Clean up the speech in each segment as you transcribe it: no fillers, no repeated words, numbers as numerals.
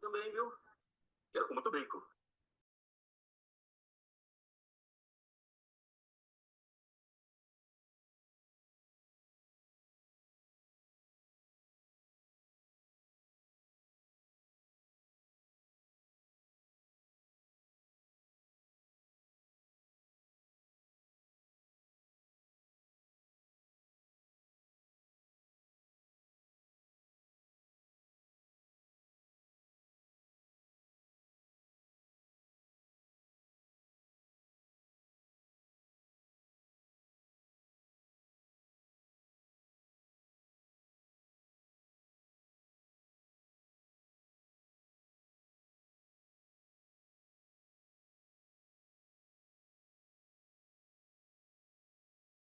também, viu? Quero com muito brinco.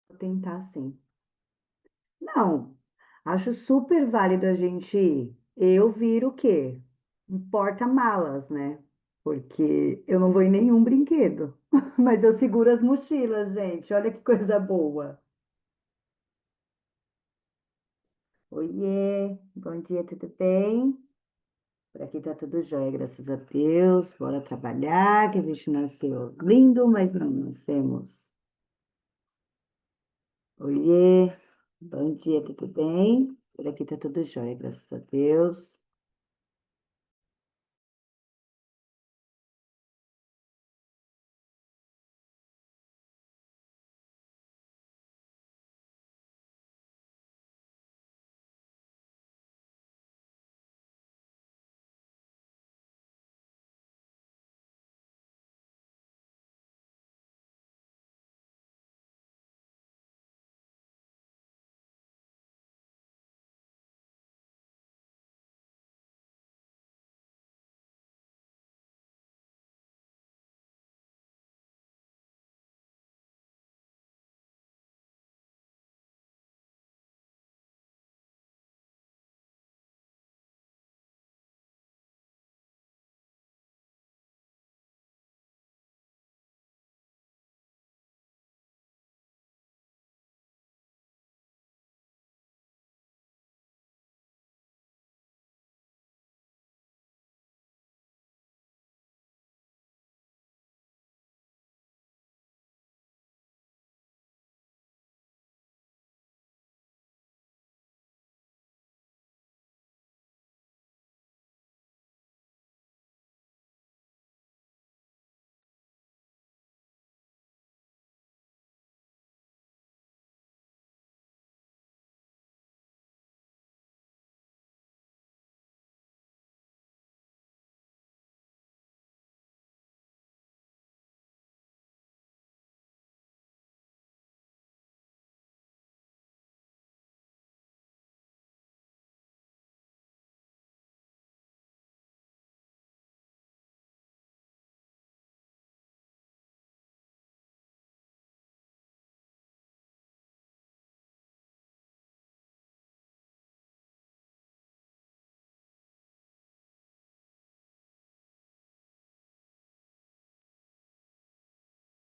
Vou tentar sim. Não, acho super válido a gente ir. Eu viro o quê? Um porta-malas, né? Porque eu não vou em nenhum brinquedo. Mas eu seguro as mochilas, gente. Olha que coisa boa. Oiê, bom dia, tudo bem? Por aqui tá tudo jóia, graças a Deus. Bora trabalhar, que a gente nasceu lindo, mas não nascemos. Oiê, bom dia, tudo bem? Por aqui tá tudo jóia, graças a Deus.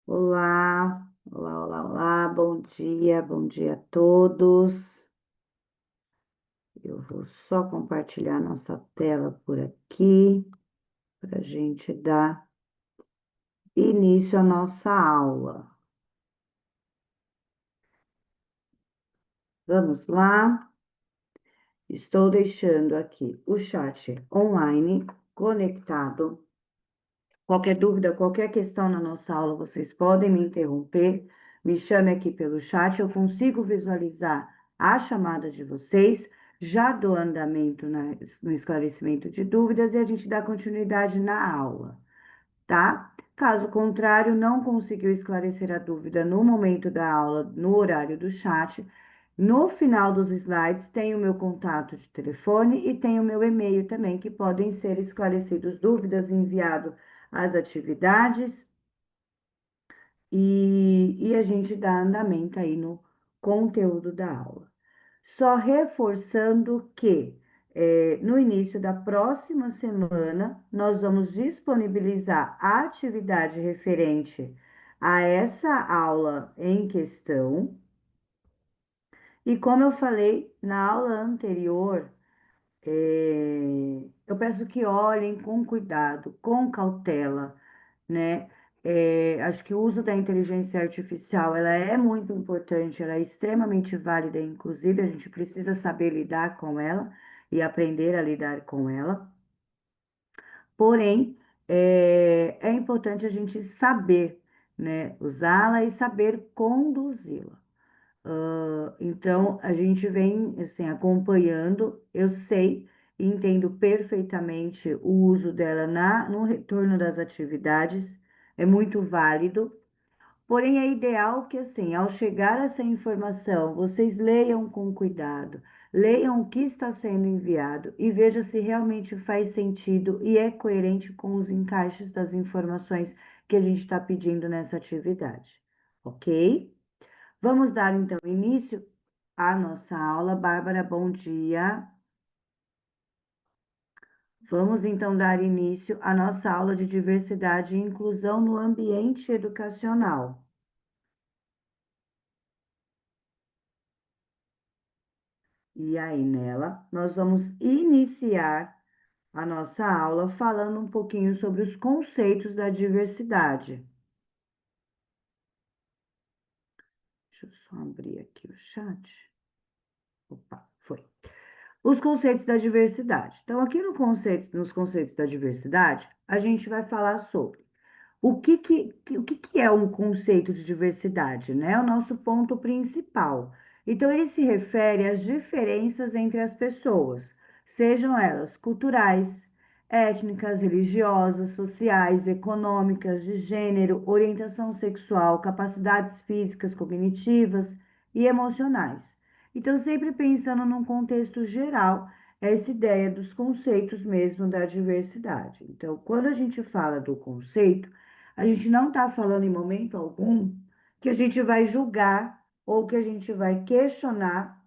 Olá, olá, olá, olá, bom dia a todos. Eu vou só compartilhar nossa tela por aqui para a gente dar início à nossa aula. Vamos lá? Estou deixando aqui o chat online conectado. Qualquer dúvida, qualquer questão na nossa aula, vocês podem me interromper. Me chame aqui pelo chat, eu consigo visualizar a chamada de vocês, já dou andamento no esclarecimento de dúvidas e a gente dá continuidade na aula, tá? Caso contrário, não conseguiu esclarecer a dúvida no momento da aula, no horário do chat, no final dos slides tem o meu contato de telefone e tem o meu e-mail também, que podem ser esclarecidos dúvidas enviado às atividades e a gente dá andamento aí no conteúdo da aula. Só reforçando que no início da próxima semana nós vamos disponibilizar a atividade referente a essa aula em questão. E como eu falei na aula anterior, Eu peço que olhem com cuidado, com cautela, né? Acho que o uso da inteligência artificial, ela é muito importante, ela é extremamente válida, inclusive a gente precisa saber lidar com ela e aprender a lidar com ela. Porém, é importante a gente saber, né, usá-la e saber conduzi-la. Então, a gente vem, assim, acompanhando, eu sei e entendo perfeitamente o uso dela no retorno das atividades, é muito válido. Porém, é ideal que, assim, ao chegar essa informação, vocês leiam com cuidado, leiam o que está sendo enviado e veja se realmente faz sentido e é coerente com os encaixes das informações que a gente está pedindo nessa atividade, ok? Vamos dar então início à nossa aula. Bárbara, bom dia. Vamos então dar início à nossa aula de diversidade e inclusão no ambiente educacional. E aí, nela, nós vamos iniciar a nossa aula falando um pouquinho sobre os conceitos da diversidade. Deixa eu só abrir aqui o chat. Opa, foi. Os conceitos da diversidade. Então, aqui nos conceitos da diversidade, a gente vai falar sobre o que é um conceito de diversidade, né? É o nosso ponto principal. Então, ele se refere às diferenças entre as pessoas, sejam elas culturais, étnicas, religiosas, sociais, econômicas, de gênero, orientação sexual, capacidades físicas, cognitivas e emocionais. Então, sempre pensando num contexto geral, essa ideia dos conceitos mesmo da diversidade. Então, quando a gente fala do conceito, a gente não está falando em momento algum que a gente vai julgar ou que a gente vai questionar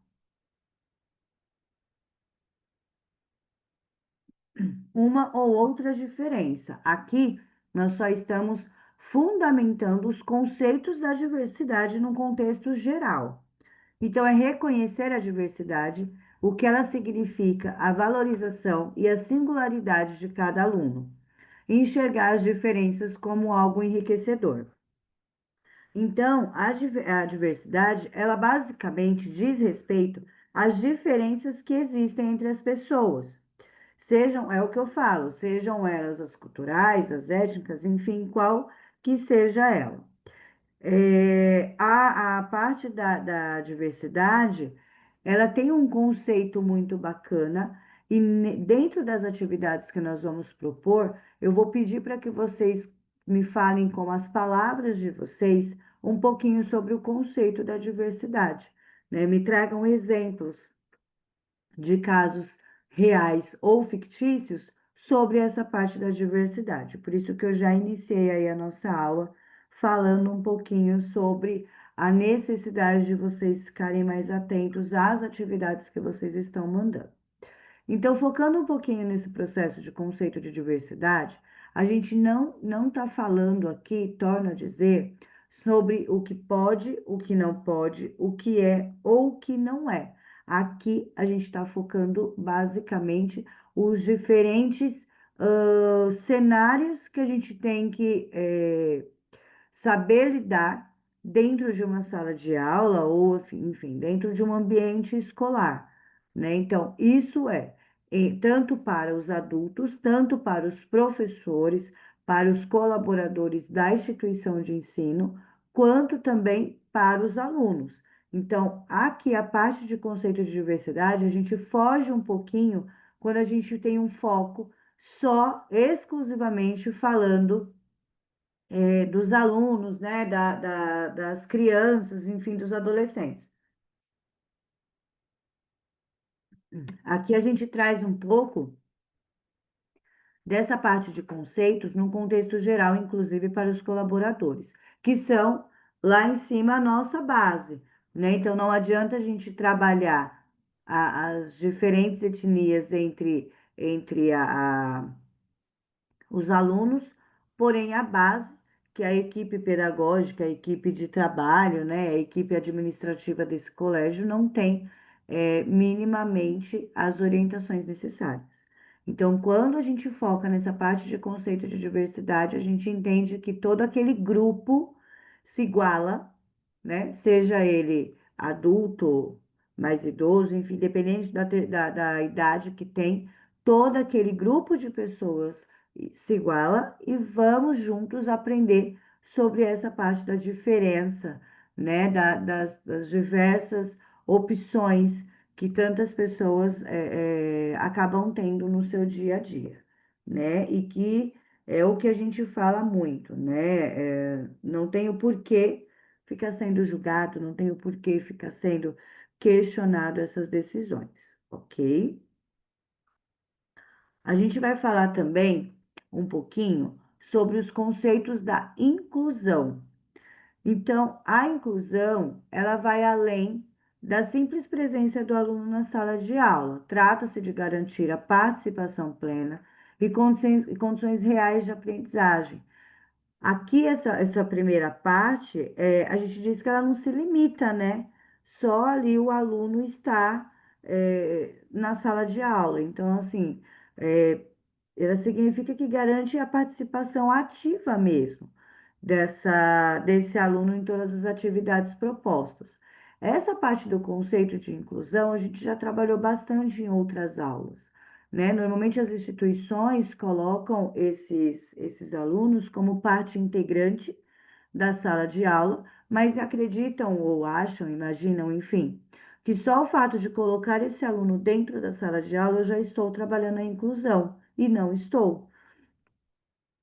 uma ou outra diferença. Aqui, nós só estamos fundamentando os conceitos da diversidade num contexto geral. Então, é reconhecer a diversidade, o que ela significa, a valorização e a singularidade de cada aluno, e enxergar as diferenças como algo enriquecedor. Então, a diversidade, ela basicamente diz respeito às diferenças que existem entre as pessoas. Sejam, é o que eu falo, sejam elas as culturais, as étnicas, enfim, qual que seja ela. A parte da diversidade, ela tem um conceito muito bacana, e dentro das atividades que nós vamos propor, eu vou pedir para que vocês me falem com as palavras de vocês um pouquinho sobre o conceito da diversidade, né? Me tragam exemplos de casos reais ou fictícios sobre essa parte da diversidade. Por isso que eu já iniciei aí a nossa aula falando um pouquinho sobre a necessidade de vocês ficarem mais atentos às atividades que vocês estão mandando. Então, focando um pouquinho nesse processo de conceito de diversidade, a gente não está falando aqui, torno a dizer, sobre o que pode, o que não pode, o que é ou o que não é. Aqui a gente está focando basicamente os diferentes cenários que a gente tem que saber lidar dentro de uma sala de aula ou, enfim, dentro de um ambiente escolar, né? Então, isso tanto para os adultos, tanto para os professores, para os colaboradores da instituição de ensino, quanto também para os alunos. Então, aqui a parte de conceito de diversidade, a gente foge um pouquinho quando a gente tem um foco só exclusivamente falando dos alunos, né, das crianças, enfim, dos adolescentes. Aqui a gente traz um pouco dessa parte de conceitos num contexto geral, inclusive para os colaboradores, que são lá em cima a nossa base, né? Então não adianta a gente trabalhar as diferentes etnias entre os alunos, porém a base, que é a equipe pedagógica, a equipe de trabalho, né, a equipe administrativa desse colégio não tem minimamente as orientações necessárias. Então, quando a gente foca nessa parte de conceito de diversidade, a gente entende que todo aquele grupo se iguala, né? Seja ele adulto, mais idoso, enfim, independente da idade que tem, todo aquele grupo de pessoas se iguala e vamos juntos aprender sobre essa parte da diferença, né? Das diversas opções que tantas pessoas acabam tendo no seu dia a dia, né? E que é o que a gente fala muito, né? Não tem o porquê ficar sendo julgado, não tem o porquê ficar sendo questionado essas decisões, ok? A gente vai falar também um pouquinho sobre os conceitos da inclusão. Então, a inclusão, ela vai além da simples presença do aluno na sala de aula. Trata-se de garantir a participação plena e condições reais de aprendizagem. Aqui, essa primeira parte, a gente diz que ela não se limita, né? Só ali o aluno está, na sala de aula. Então, assim, é, ela significa que garante a participação ativa mesmo desse aluno em todas as atividades propostas. Essa parte do conceito de inclusão a gente já trabalhou bastante em outras aulas, né? Normalmente as instituições colocam esses alunos como parte integrante da sala de aula, mas acreditam ou acham, imaginam, enfim, que só o fato de colocar esse aluno dentro da sala de aula eu já estou trabalhando a inclusão, e não estou,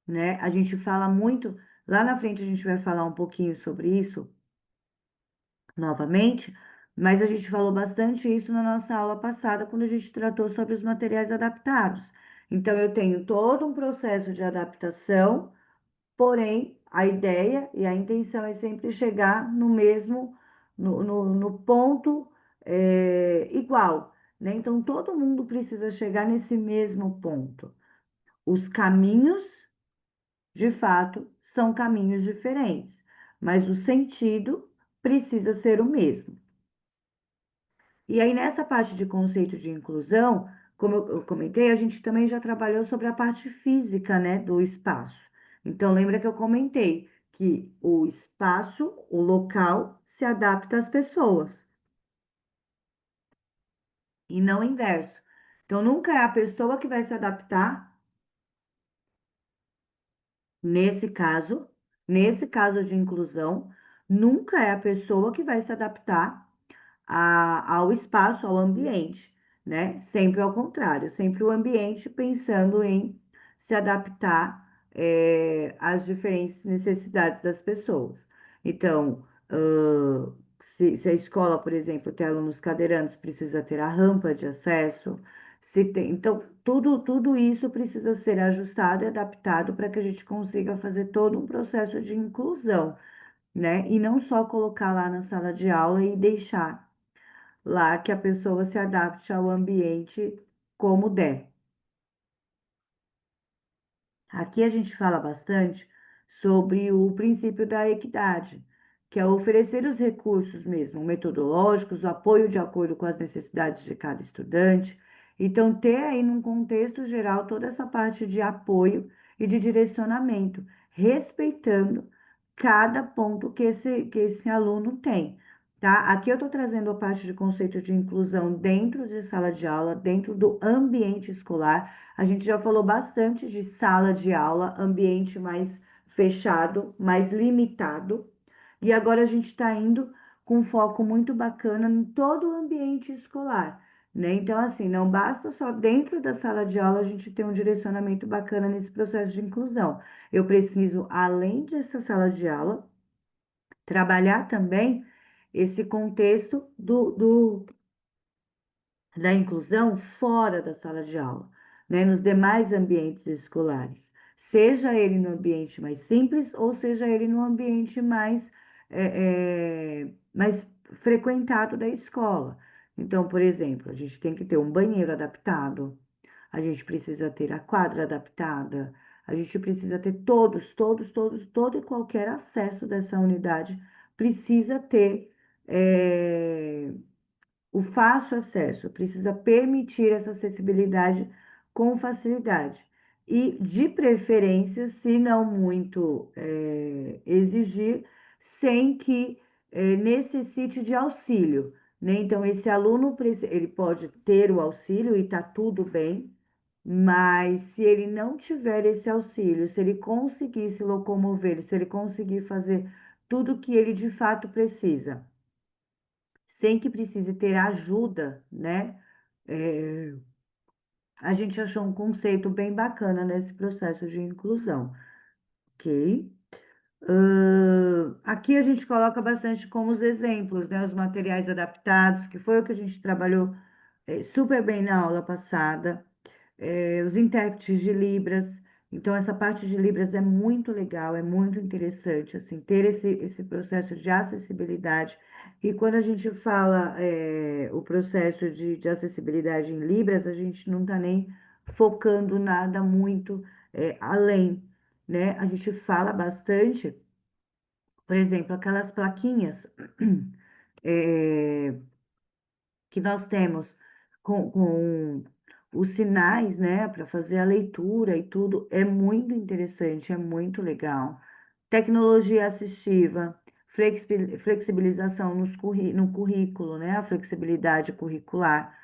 né? A gente fala muito, lá na frente a gente vai falar um pouquinho sobre isso novamente, mas a gente falou bastante isso na nossa aula passada, quando a gente tratou sobre os materiais adaptados. Então, eu tenho todo um processo de adaptação, porém, a ideia e a intenção é sempre chegar no mesmo, no ponto, igual, né? Então, todo mundo precisa chegar nesse mesmo ponto. Os caminhos de fato, são caminhos diferentes, mas o sentido precisa ser o mesmo. E aí, nessa parte de conceito de inclusão, como eu comentei, a gente também já trabalhou sobre a parte física, né, do espaço. Então, lembra que eu comentei que o espaço, o local, se adapta às pessoas, e não o inverso. Então, nunca é a pessoa que vai se adaptar nesse caso, nesse caso de inclusão, nunca é a pessoa que vai se adaptar ao espaço, ao ambiente, né? Sempre ao contrário, sempre o ambiente pensando em se adaptar, às diferentes necessidades das pessoas. Então, se a escola, por exemplo, tem alunos cadeirantes, precisa ter a rampa de acesso. Se tem, então, tudo isso precisa ser ajustado e adaptado para que a gente consiga fazer todo um processo de inclusão, né? E não só colocar lá na sala de aula e deixar lá que a pessoa se adapte ao ambiente como der. Aqui a gente fala bastante sobre o princípio da equidade, que é oferecer os recursos mesmo metodológicos, o apoio de acordo com as necessidades de cada estudante. Então, ter aí num contexto geral toda essa parte de apoio e de direcionamento, respeitando cada ponto que esse aluno tem. Tá? Aqui eu estou trazendo a parte de conceito de inclusão dentro de sala de aula, dentro do ambiente escolar. A gente já falou bastante de sala de aula, ambiente mais fechado, mais limitado. E agora a gente está indo com um foco muito bacana em todo o ambiente escolar, né? Então, assim, não basta só dentro da sala de aula a gente ter um direcionamento bacana nesse processo de inclusão. Eu preciso, além dessa sala de aula, trabalhar também esse contexto da inclusão fora da sala de aula, né, nos demais ambientes escolares, seja ele no ambiente mais simples ou seja ele no ambiente mais frequentado da escola. Então, por exemplo, a gente tem que ter um banheiro adaptado, a gente precisa ter a quadra adaptada, a gente precisa ter todo e qualquer acesso dessa unidade precisa ter. o fácil acesso, precisa permitir essa acessibilidade com facilidade. E, de preferência, se não muito exigir, sem que necessite de auxílio, né? Então, esse aluno, ele pode ter o auxílio e está tudo bem, mas se ele não tiver esse auxílio, se ele conseguir se locomover, se ele conseguir fazer tudo o que ele de fato precisa, sem que precise ter ajuda, né? É, a gente achou um conceito bem bacana nesse processo de inclusão, ok? Aqui a gente coloca bastante como os exemplos, né? Os materiais adaptados, que foi o que a gente trabalhou super bem na aula passada. Os intérpretes de Libras. Então, essa parte de Libras é muito legal, é muito interessante, assim, ter esse processo de acessibilidade. E quando a gente fala o processo de acessibilidade em Libras, a gente não está nem focando nada muito além, né? A gente fala bastante, por exemplo, aquelas plaquinhas eh, que nós temos com os sinais, né, para fazer a leitura e tudo, é muito interessante, é muito legal. Tecnologia assistiva, flexibilização no currículo, né, a flexibilidade curricular.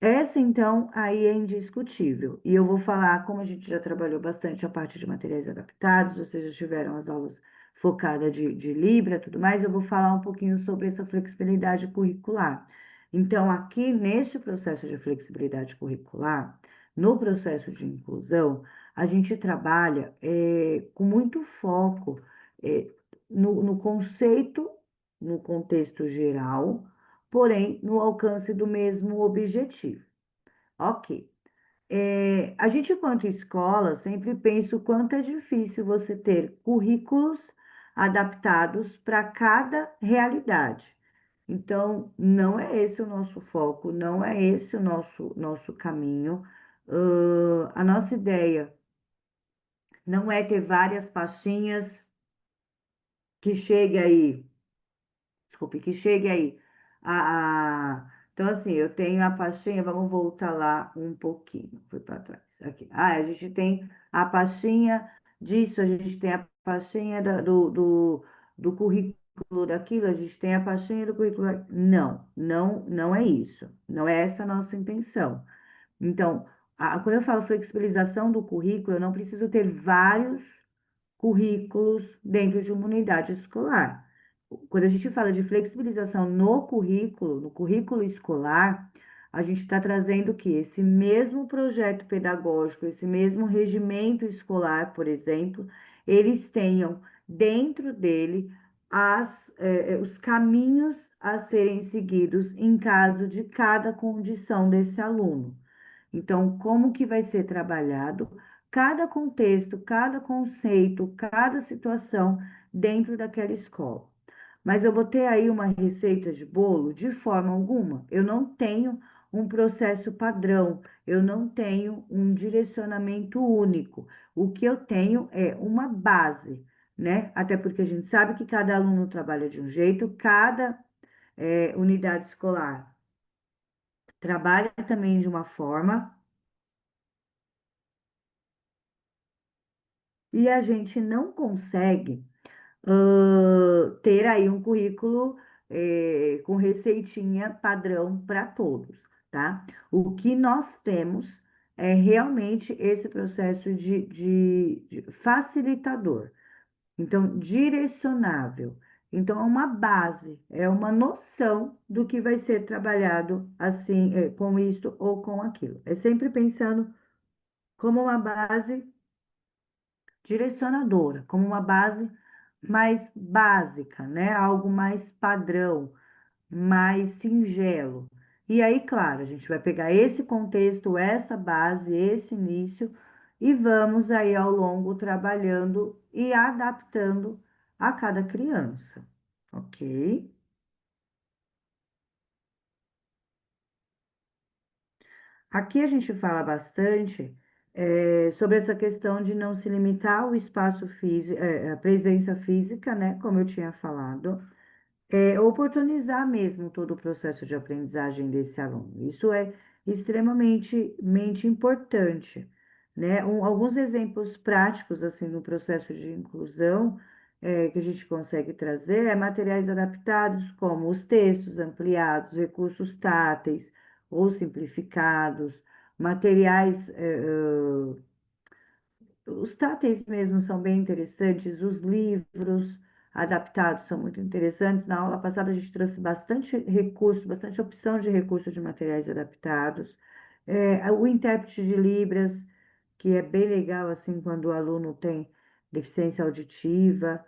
Essa, então, aí é indiscutível. E eu vou falar, como a gente já trabalhou bastante a parte de materiais adaptados, vocês já tiveram as aulas focadas de Libra, tudo mais, eu vou falar um pouquinho sobre essa flexibilidade curricular. Então, aqui neste processo de flexibilidade curricular, no processo de inclusão, a gente trabalha com muito foco no conceito, no contexto geral, porém no alcance do mesmo objetivo. Ok. A gente, enquanto escola, sempre pensa o quanto é difícil você ter currículos adaptados para cada realidade. Então, não é esse o nosso foco, não é esse o nosso caminho. A nossa ideia não é ter várias pastinhas que chegue aí. Desculpe, que chegue aí. Então, assim, eu tenho a pastinha, vamos voltar lá um pouquinho, foi para trás. Aqui. A gente tem a pastinha disso, a gente tem a pastinha do currículo daquilo, a gente tem a pastinha do currículo. Não, não, não é isso. Não é essa a nossa intenção. Então, quando eu falo flexibilização do currículo, eu não preciso ter vários currículos dentro de uma unidade escolar. Quando a gente fala de flexibilização no currículo escolar, a gente está trazendo que esse mesmo projeto pedagógico, esse mesmo regimento escolar, por exemplo, eles tenham dentro dele os caminhos a serem seguidos em caso de cada condição desse aluno. Então, como que vai ser trabalhado cada contexto, cada conceito, cada situação dentro daquela escola. Mas eu vou ter aí uma receita de bolo? De forma alguma. Eu não tenho um processo padrão, eu não tenho um direcionamento único. O que eu tenho é uma base, né? Até porque a gente sabe que cada aluno trabalha de um jeito, cada unidade escolar trabalha também de uma forma. E a gente não consegue ter aí um currículo com receitinha padrão para todos, tá? O que nós temos é realmente esse processo de facilitador, então, direcionável. Então, é uma base, é uma noção do que vai ser trabalhado assim, com isto ou com aquilo. É sempre pensando como uma base direcionadora, como uma base mais básica, né? Algo mais padrão, mais singelo. E aí, claro, a gente vai pegar esse contexto, essa base, esse início, e vamos aí ao longo trabalhando e adaptando a cada criança, ok? Aqui a gente fala bastante sobre essa questão de não se limitar ao espaço físico, a presença física, né? Como eu tinha falado. oportunizar mesmo todo o processo de aprendizagem desse aluno. Isso é extremamente mente importante, né? Alguns exemplos práticos assim no processo de inclusão que a gente consegue trazer é materiais adaptados, como os textos ampliados, recursos táteis ou simplificados, materiais os táteis mesmo são bem interessantes, os livros adaptados são muito interessantes. Na aula passada a gente trouxe bastante recurso, bastante opção de recurso de materiais adaptados. O intérprete de Libras, que é bem legal assim quando o aluno tem deficiência auditiva.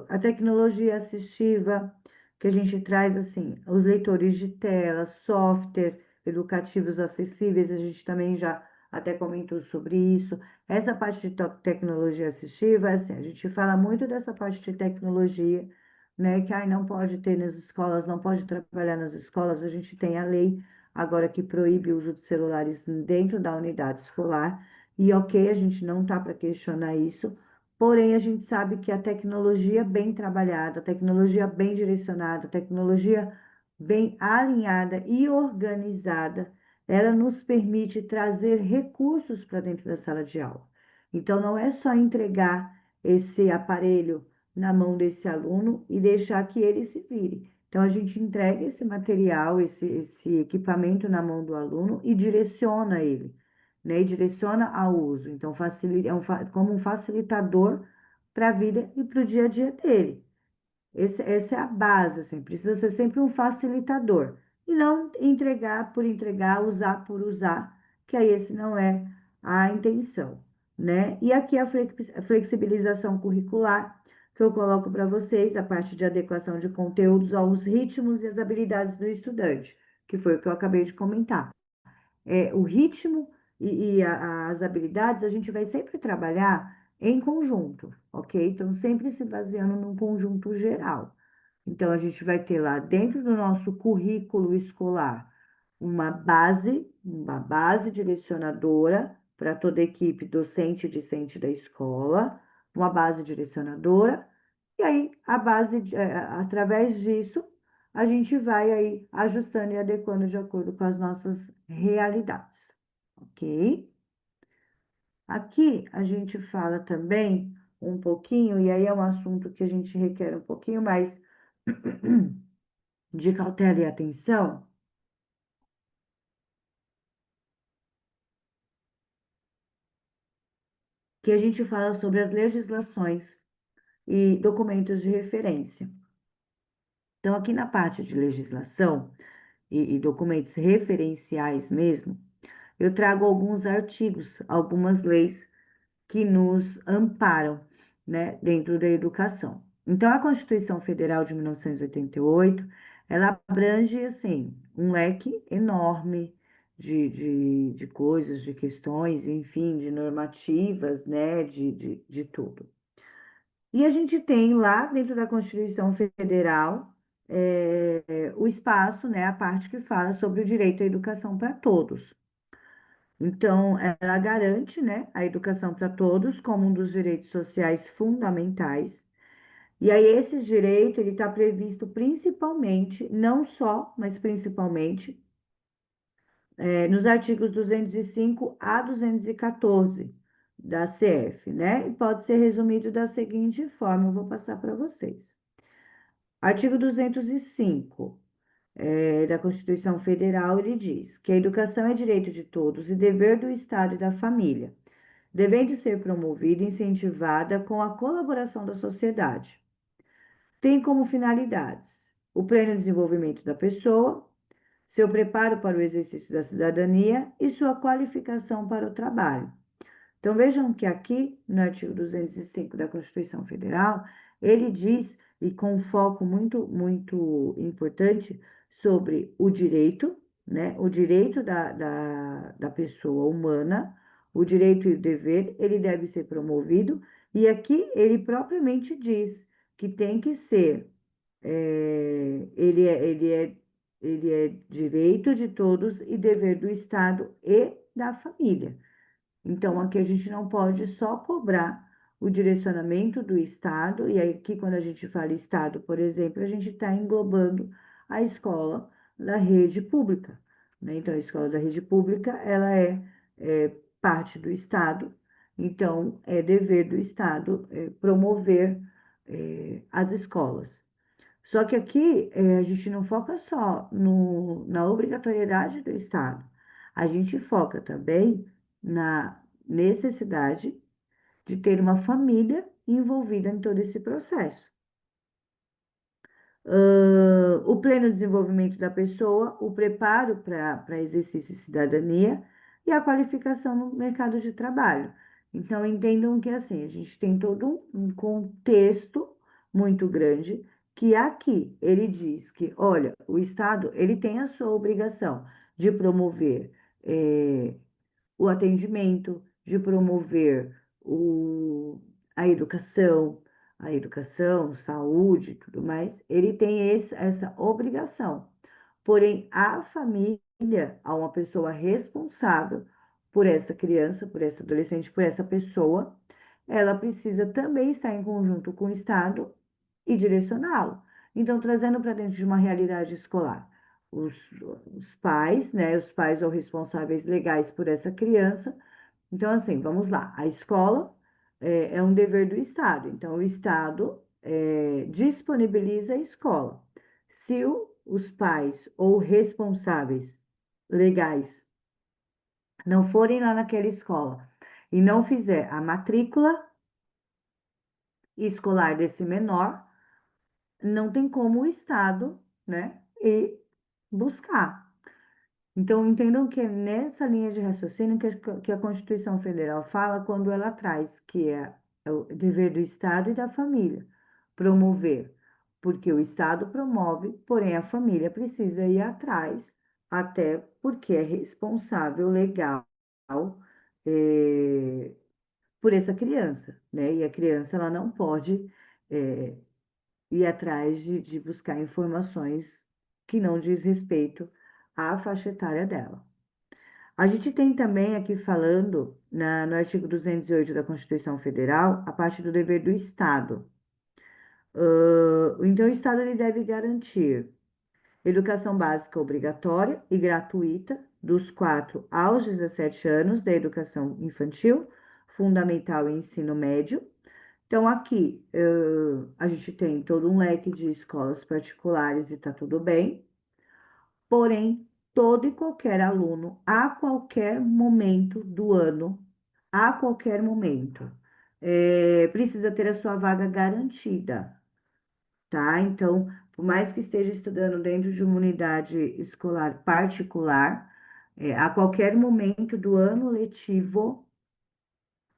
A tecnologia assistiva, que a gente traz assim, os leitores de tela, software educativos acessíveis, a gente também já até comentou sobre isso. Essa parte de tecnologia assistiva, assim, a gente fala muito dessa parte de tecnologia, né? Que ai, não pode ter nas escolas, não pode trabalhar nas escolas. A gente tem a lei agora que proíbe o uso de celulares dentro da unidade escolar. E ok, a gente não está para questionar isso, porém a gente sabe que a tecnologia bem trabalhada, a tecnologia bem direcionada, a tecnologia bem alinhada e organizada ela nos permite trazer recursos para dentro da sala de aula. Então, não é só entregar esse aparelho na mão desse aluno e deixar que ele se vire. Então, a gente entrega esse material, esse equipamento na mão do aluno e direciona ele, né? E direciona ao uso. Então, facilita, como um facilitador para a vida e para o dia a dia dele. Essa é a base, assim, precisa ser sempre um facilitador. E não entregar por entregar, usar por usar, que aí esse não é a intenção, né? E aqui a flexibilização curricular, que eu coloco para vocês, a parte de adequação de conteúdos aos ritmos e às habilidades do estudante, que foi o que eu acabei de comentar. O ritmo as habilidades, a gente vai sempre trabalhar em conjunto, ok? Então, sempre se baseando num conjunto geral. Então, a gente vai ter lá dentro do nosso currículo escolar uma base direcionadora para toda a equipe docente e discente da escola, uma base direcionadora, e aí através disso, a gente vai aí ajustando e adequando de acordo com as nossas realidades, ok? Aqui a gente fala também um pouquinho, e aí é um assunto que a gente requer um pouquinho mais de cautela e atenção, que a gente fala sobre as legislações e documentos de referência. Então, aqui na parte de legislação e documentos referenciais mesmo, eu trago alguns artigos, algumas leis que nos amparam, né, dentro da educação. Então, a Constituição Federal de 1988, ela abrange, assim, um leque enorme de coisas, de questões, enfim, de normativas, né, de tudo. E a gente tem lá, dentro da Constituição Federal, o espaço, né, a parte que fala sobre o direito à educação para todos. Então, ela garante, né, a educação para todos como um dos direitos sociais fundamentais. E aí, esse direito, ele está previsto principalmente, não só, mas principalmente, nos artigos 205 a 214 da CF, né? E pode ser resumido da seguinte forma, eu vou passar para vocês. Artigo 205 da Constituição Federal, ele diz que a educação é direito de todos e dever do Estado e da família, devendo ser promovida e incentivada com a colaboração da sociedade. Tem como finalidades o pleno desenvolvimento da pessoa, seu preparo para o exercício da cidadania e sua qualificação para o trabalho. Então, vejam que aqui, no artigo 205 da Constituição Federal, ele diz, e com um foco muito, muito importante, sobre o direito, né? O direito da pessoa humana, o direito e o dever, ele deve ser promovido, e aqui ele propriamente diz que tem que ser, ele é direito de todos e dever do Estado e da família. Então, aqui a gente não pode só cobrar o direcionamento do Estado, e aí aqui quando a gente fala Estado, por exemplo, a gente está englobando a escola da rede pública, né? Então, a escola da rede pública, ela é parte do Estado, então é dever do Estado promover as escolas. Só que aqui a gente não foca só na obrigatoriedade do Estado, a gente foca também na necessidade de ter uma família envolvida em todo esse processo. O pleno desenvolvimento da pessoa, o preparo para exercício de cidadania e a qualificação no mercado de trabalho. Então, entendam que assim, a gente tem todo um contexto muito grande que aqui ele diz que, olha, o Estado ele tem a sua obrigação de promover eh, o atendimento, de promover a educação, saúde e tudo mais, ele tem essa obrigação. Porém, a família, há uma pessoa responsável por essa criança, por essa adolescente, por essa pessoa, ela precisa também estar em conjunto com o Estado e direcioná-lo. Então, trazendo para dentro de uma realidade escolar, os, os pais, né, os pais ou responsáveis legais por essa criança. Então, assim, vamos lá. A escola é um dever do Estado. Então, o Estado disponibiliza a escola. Se os pais ou responsáveis legais não forem lá naquela escola e não fizer a matrícula escolar desse menor, não tem como o Estado, né, ir buscar. Então, entendam que é nessa linha de raciocínio que a Constituição Federal fala quando ela traz que é o dever do Estado e da família promover, porque o Estado promove, porém a família precisa ir atrás, até porque é responsável legal, eh, por essa criança, né? E a criança ela não pode ir atrás de buscar informações que não diz respeito à faixa etária dela. A gente tem também aqui falando, no artigo 208 da Constituição Federal, a parte do dever do Estado. Então, o Estado ele deve garantir educação básica obrigatória e gratuita dos 4 aos 17 anos da educação infantil, fundamental e ensino médio. Então, aqui, a gente tem todo um leque de escolas particulares e está tudo bem. Porém, todo e qualquer aluno, a qualquer momento do ano, a qualquer momento, precisa ter a sua vaga garantida, tá? Então, por mais que esteja estudando dentro de uma unidade escolar particular, a qualquer momento do ano letivo,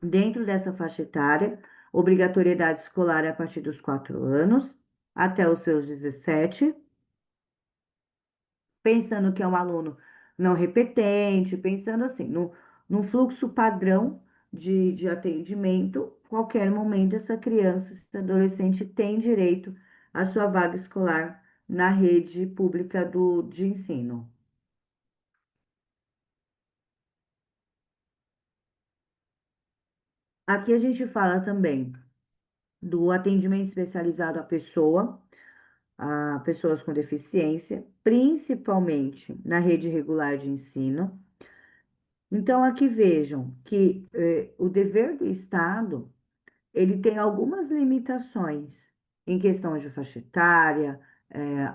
dentro dessa faixa etária, obrigatoriedade escolar é a partir dos 4 anos até os seus 17, pensando que é um aluno não repetente, pensando assim, no fluxo padrão de atendimento, qualquer momento essa criança, esse adolescente tem direito à sua vaga escolar na rede pública de ensino. Aqui a gente fala também do atendimento especializado à pessoa, a pessoas com deficiência, principalmente na rede regular de ensino. Então, aqui vejam que o dever do Estado, ele tem algumas limitações em questão de faixa etária,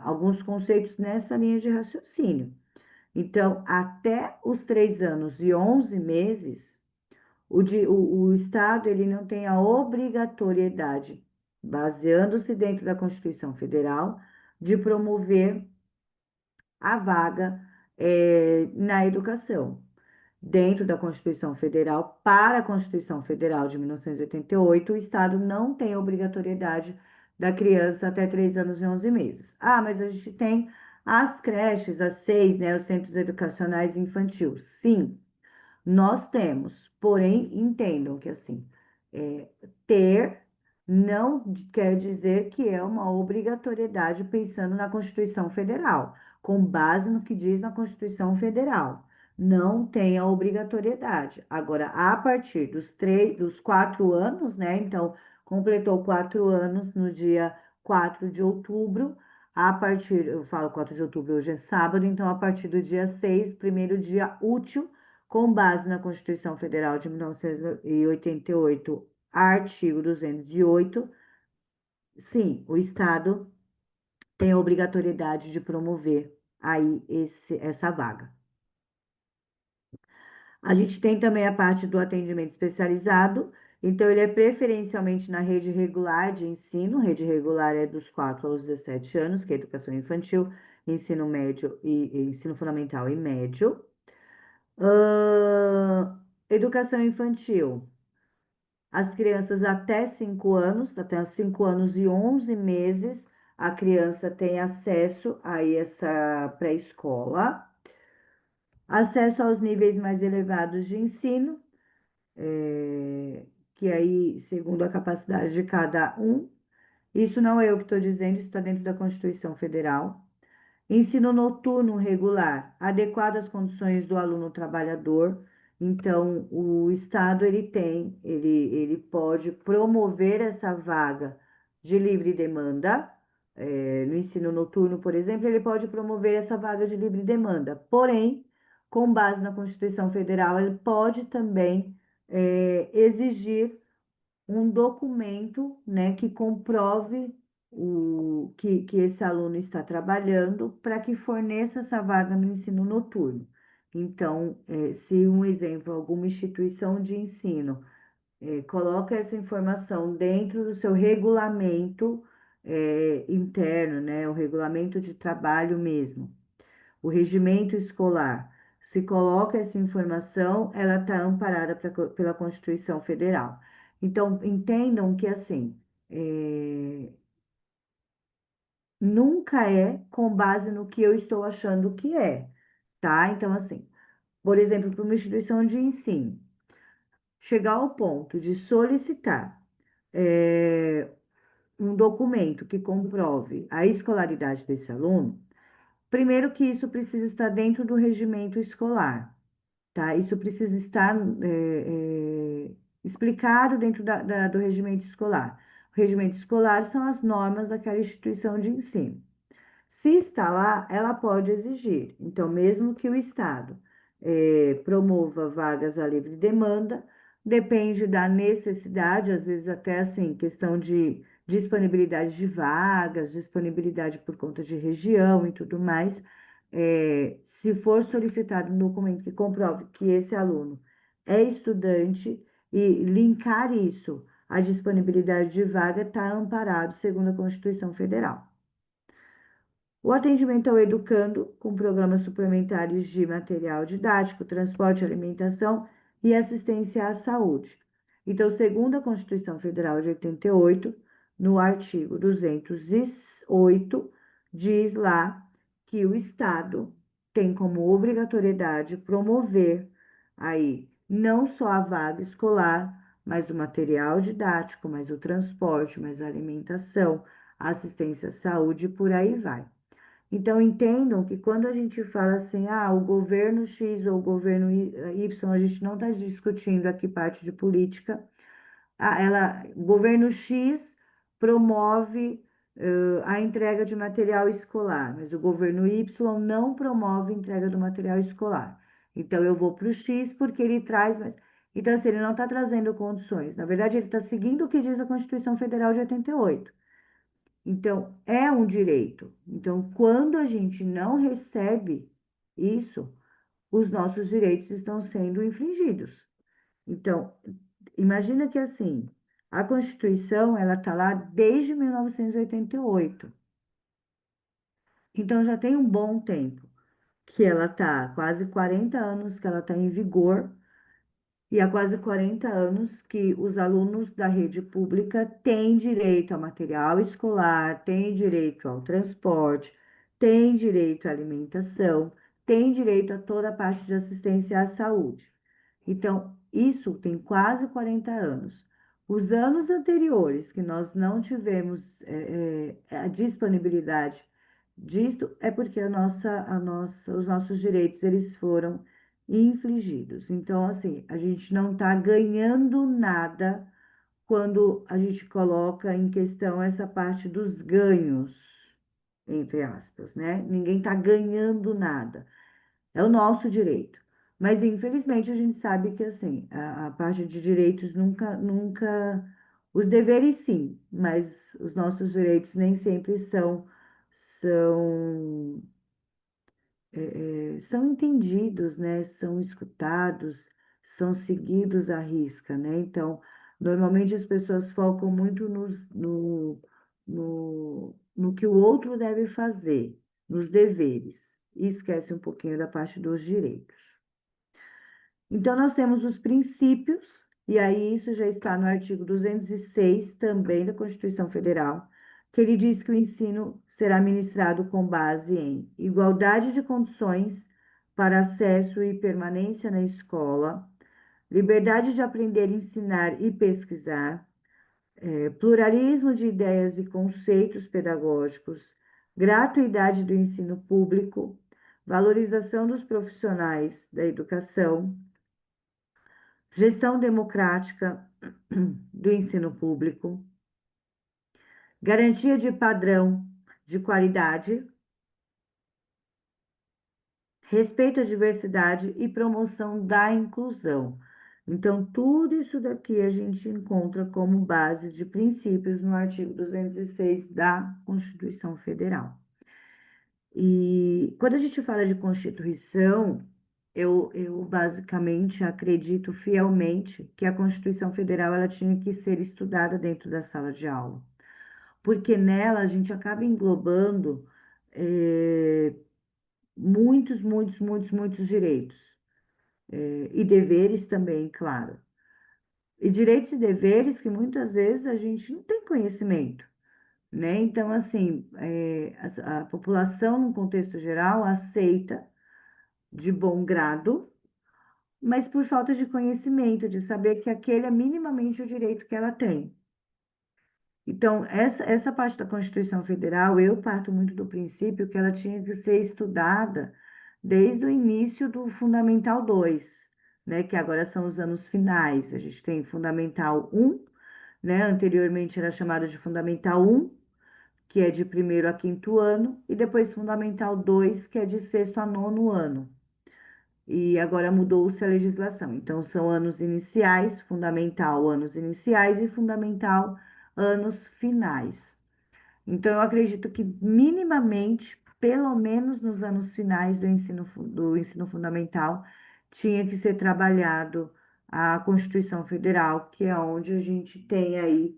alguns conceitos nessa linha de raciocínio. Então, até os 3 anos e 11 meses, o Estado ele não tem a obrigatoriedade, baseando-se dentro da Constituição Federal, de promover a vaga, na educação. Dentro da Constituição Federal, para a Constituição Federal de 1988, o Estado não tem obrigatoriedade da criança até 3 anos e 11 meses. Ah, mas a gente tem as creches, as 6, né, os centros educacionais infantil. Sim, nós temos, porém, entendam que assim, é, ter não quer dizer que é uma obrigatoriedade pensando na Constituição Federal, com base no que diz na Constituição Federal. não tem a obrigatoriedade. Agora, a partir dos 4 anos, né? Então, completou 4 anos no dia 4 de outubro. A partir, eu falo 4 de outubro, hoje é sábado, então, a partir do dia 6, primeiro dia útil, com base na Constituição Federal de 1988, artigo 208, sim, o Estado tem a obrigatoriedade de promover aí essa vaga. A gente tem também a parte do atendimento especializado, então ele é preferencialmente na rede regular de ensino, rede regular é dos 4 aos 17 anos, que é educação infantil, ensino médio e ensino fundamental e médio. Educação infantil, as crianças até 5 anos, até 5 anos e 11 meses, a criança tem acesso a essa pré-escola, acesso aos níveis mais elevados de ensino, que aí, segundo a capacidade de cada um, isso não é eu que estou dizendo, isso está dentro da Constituição Federal. Ensino noturno regular, adequado às condições do aluno trabalhador. Então, o Estado, ele pode promover essa vaga de livre demanda. No ensino noturno, por exemplo, ele pode promover essa vaga de livre demanda. Porém, com base na Constituição Federal, ele pode também, exigir um documento, né, que comprove que esse aluno está trabalhando para que forneça essa vaga no ensino noturno. Então, se um exemplo, alguma instituição de ensino coloca essa informação dentro do seu regulamento interno, né, o regulamento de trabalho mesmo, o regimento escolar, se coloca essa informação, ela está amparada pela Constituição Federal. Então, entendam que, assim, é, nunca é com base no que eu estou achando que é, tá? Então, assim, por exemplo, para uma instituição de ensino, chegar ao ponto de solicitar um documento que comprove a escolaridade desse aluno, primeiro que isso precisa estar dentro do regimento escolar. Tá? Isso precisa estar explicado dentro do regimento escolar. O regimento escolar são as normas daquela instituição de ensino. Se está lá, ela pode exigir. Então, mesmo que o Estado promova vagas à livre demanda, depende da necessidade, às vezes até assim, questão de disponibilidade de vagas, disponibilidade por conta de região e tudo mais. Se for solicitado um documento que comprove que esse aluno é estudante e linkar isso à disponibilidade de vaga, está amparado segundo a Constituição Federal. O atendimento ao educando, com programas suplementares de material didático, transporte, alimentação e assistência à saúde. Então, segundo a Constituição Federal de 88, no artigo 208, diz lá que o Estado tem como obrigatoriedade promover aí não só a vaga escolar, mas o material didático, mas o transporte, mas a alimentação, a assistência à saúde e por aí vai. Então, entendam que quando a gente fala assim, o governo X ou o governo Y, a gente não está discutindo aqui parte de política. O governo X promove a entrega de material escolar, mas o governo Y não promove a entrega do material escolar. Então, eu vou para o X porque ele traz, mas. Então, assim, ele não está trazendo condições. Na verdade, ele está seguindo o que diz a Constituição Federal de 88. Então, é um direito. Então, quando a gente não recebe isso, os nossos direitos estão sendo infringidos. Então, imagina que assim, a Constituição, ela está lá desde 1988. Então, já tem um bom tempo que ela está, quase 40 anos que ela está em vigor. E há quase 40 anos que os alunos da rede pública têm direito a material escolar, têm direito ao transporte, têm direito à alimentação, têm direito a toda a parte de assistência à saúde. Então, isso tem quase 40 anos. Os anos anteriores, que nós não tivemos a disponibilidade disto, é porque os nossos direitos eles foram infligidos. Então, assim, a gente não está ganhando nada quando a gente coloca em questão essa parte dos ganhos, entre aspas, né? Ninguém está ganhando nada. É o nosso direito. Mas, infelizmente, a gente sabe que, assim, a parte de direitos nunca. Os deveres, sim, mas os nossos direitos nem sempre são são entendidos, né? São escutados, são seguidos à risca, né? Então, normalmente as pessoas focam muito no que o outro deve fazer, nos deveres, e esquece um pouquinho da parte dos direitos. Então, nós temos os princípios, e aí isso já está no artigo 206 também da Constituição Federal, que ele diz que o ensino será ministrado com base em igualdade de condições para acesso e permanência na escola, liberdade de aprender, ensinar e pesquisar, pluralismo de ideias e conceitos pedagógicos, gratuidade do ensino público, valorização dos profissionais da educação, gestão democrática do ensino público, garantia de padrão de qualidade, respeito à diversidade e promoção da inclusão. Então, tudo isso daqui a gente encontra como base de princípios no artigo 206 da Constituição Federal. E quando a gente fala de Constituição, eu basicamente acredito fielmente que a Constituição Federal ela tinha que ser estudada dentro da sala de aula, porque nela a gente acaba englobando muitos direitos, e deveres também, claro. E direitos e deveres que muitas vezes a gente não tem conhecimento, né? Então, assim, a população, no contexto geral, aceita de bom grado, mas por falta de conhecimento, de saber que aquele é minimamente o direito que ela tem. Então, essa parte da Constituição Federal, eu parto muito do princípio que ela tinha que ser estudada desde o início do Fundamental 2, né, que agora são os anos finais. A gente tem Fundamental 1, né, anteriormente era chamado de Fundamental 1, que é de primeiro a quinto ano, e depois Fundamental 2, que é de sexto a nono ano. E agora mudou-se a legislação. Então, são anos iniciais, fundamental, anos iniciais e fundamental, anos finais. Então, eu acredito que minimamente, pelo menos nos anos finais do ensino fundamental, tinha que ser trabalhado a Constituição Federal, que é onde a gente tem aí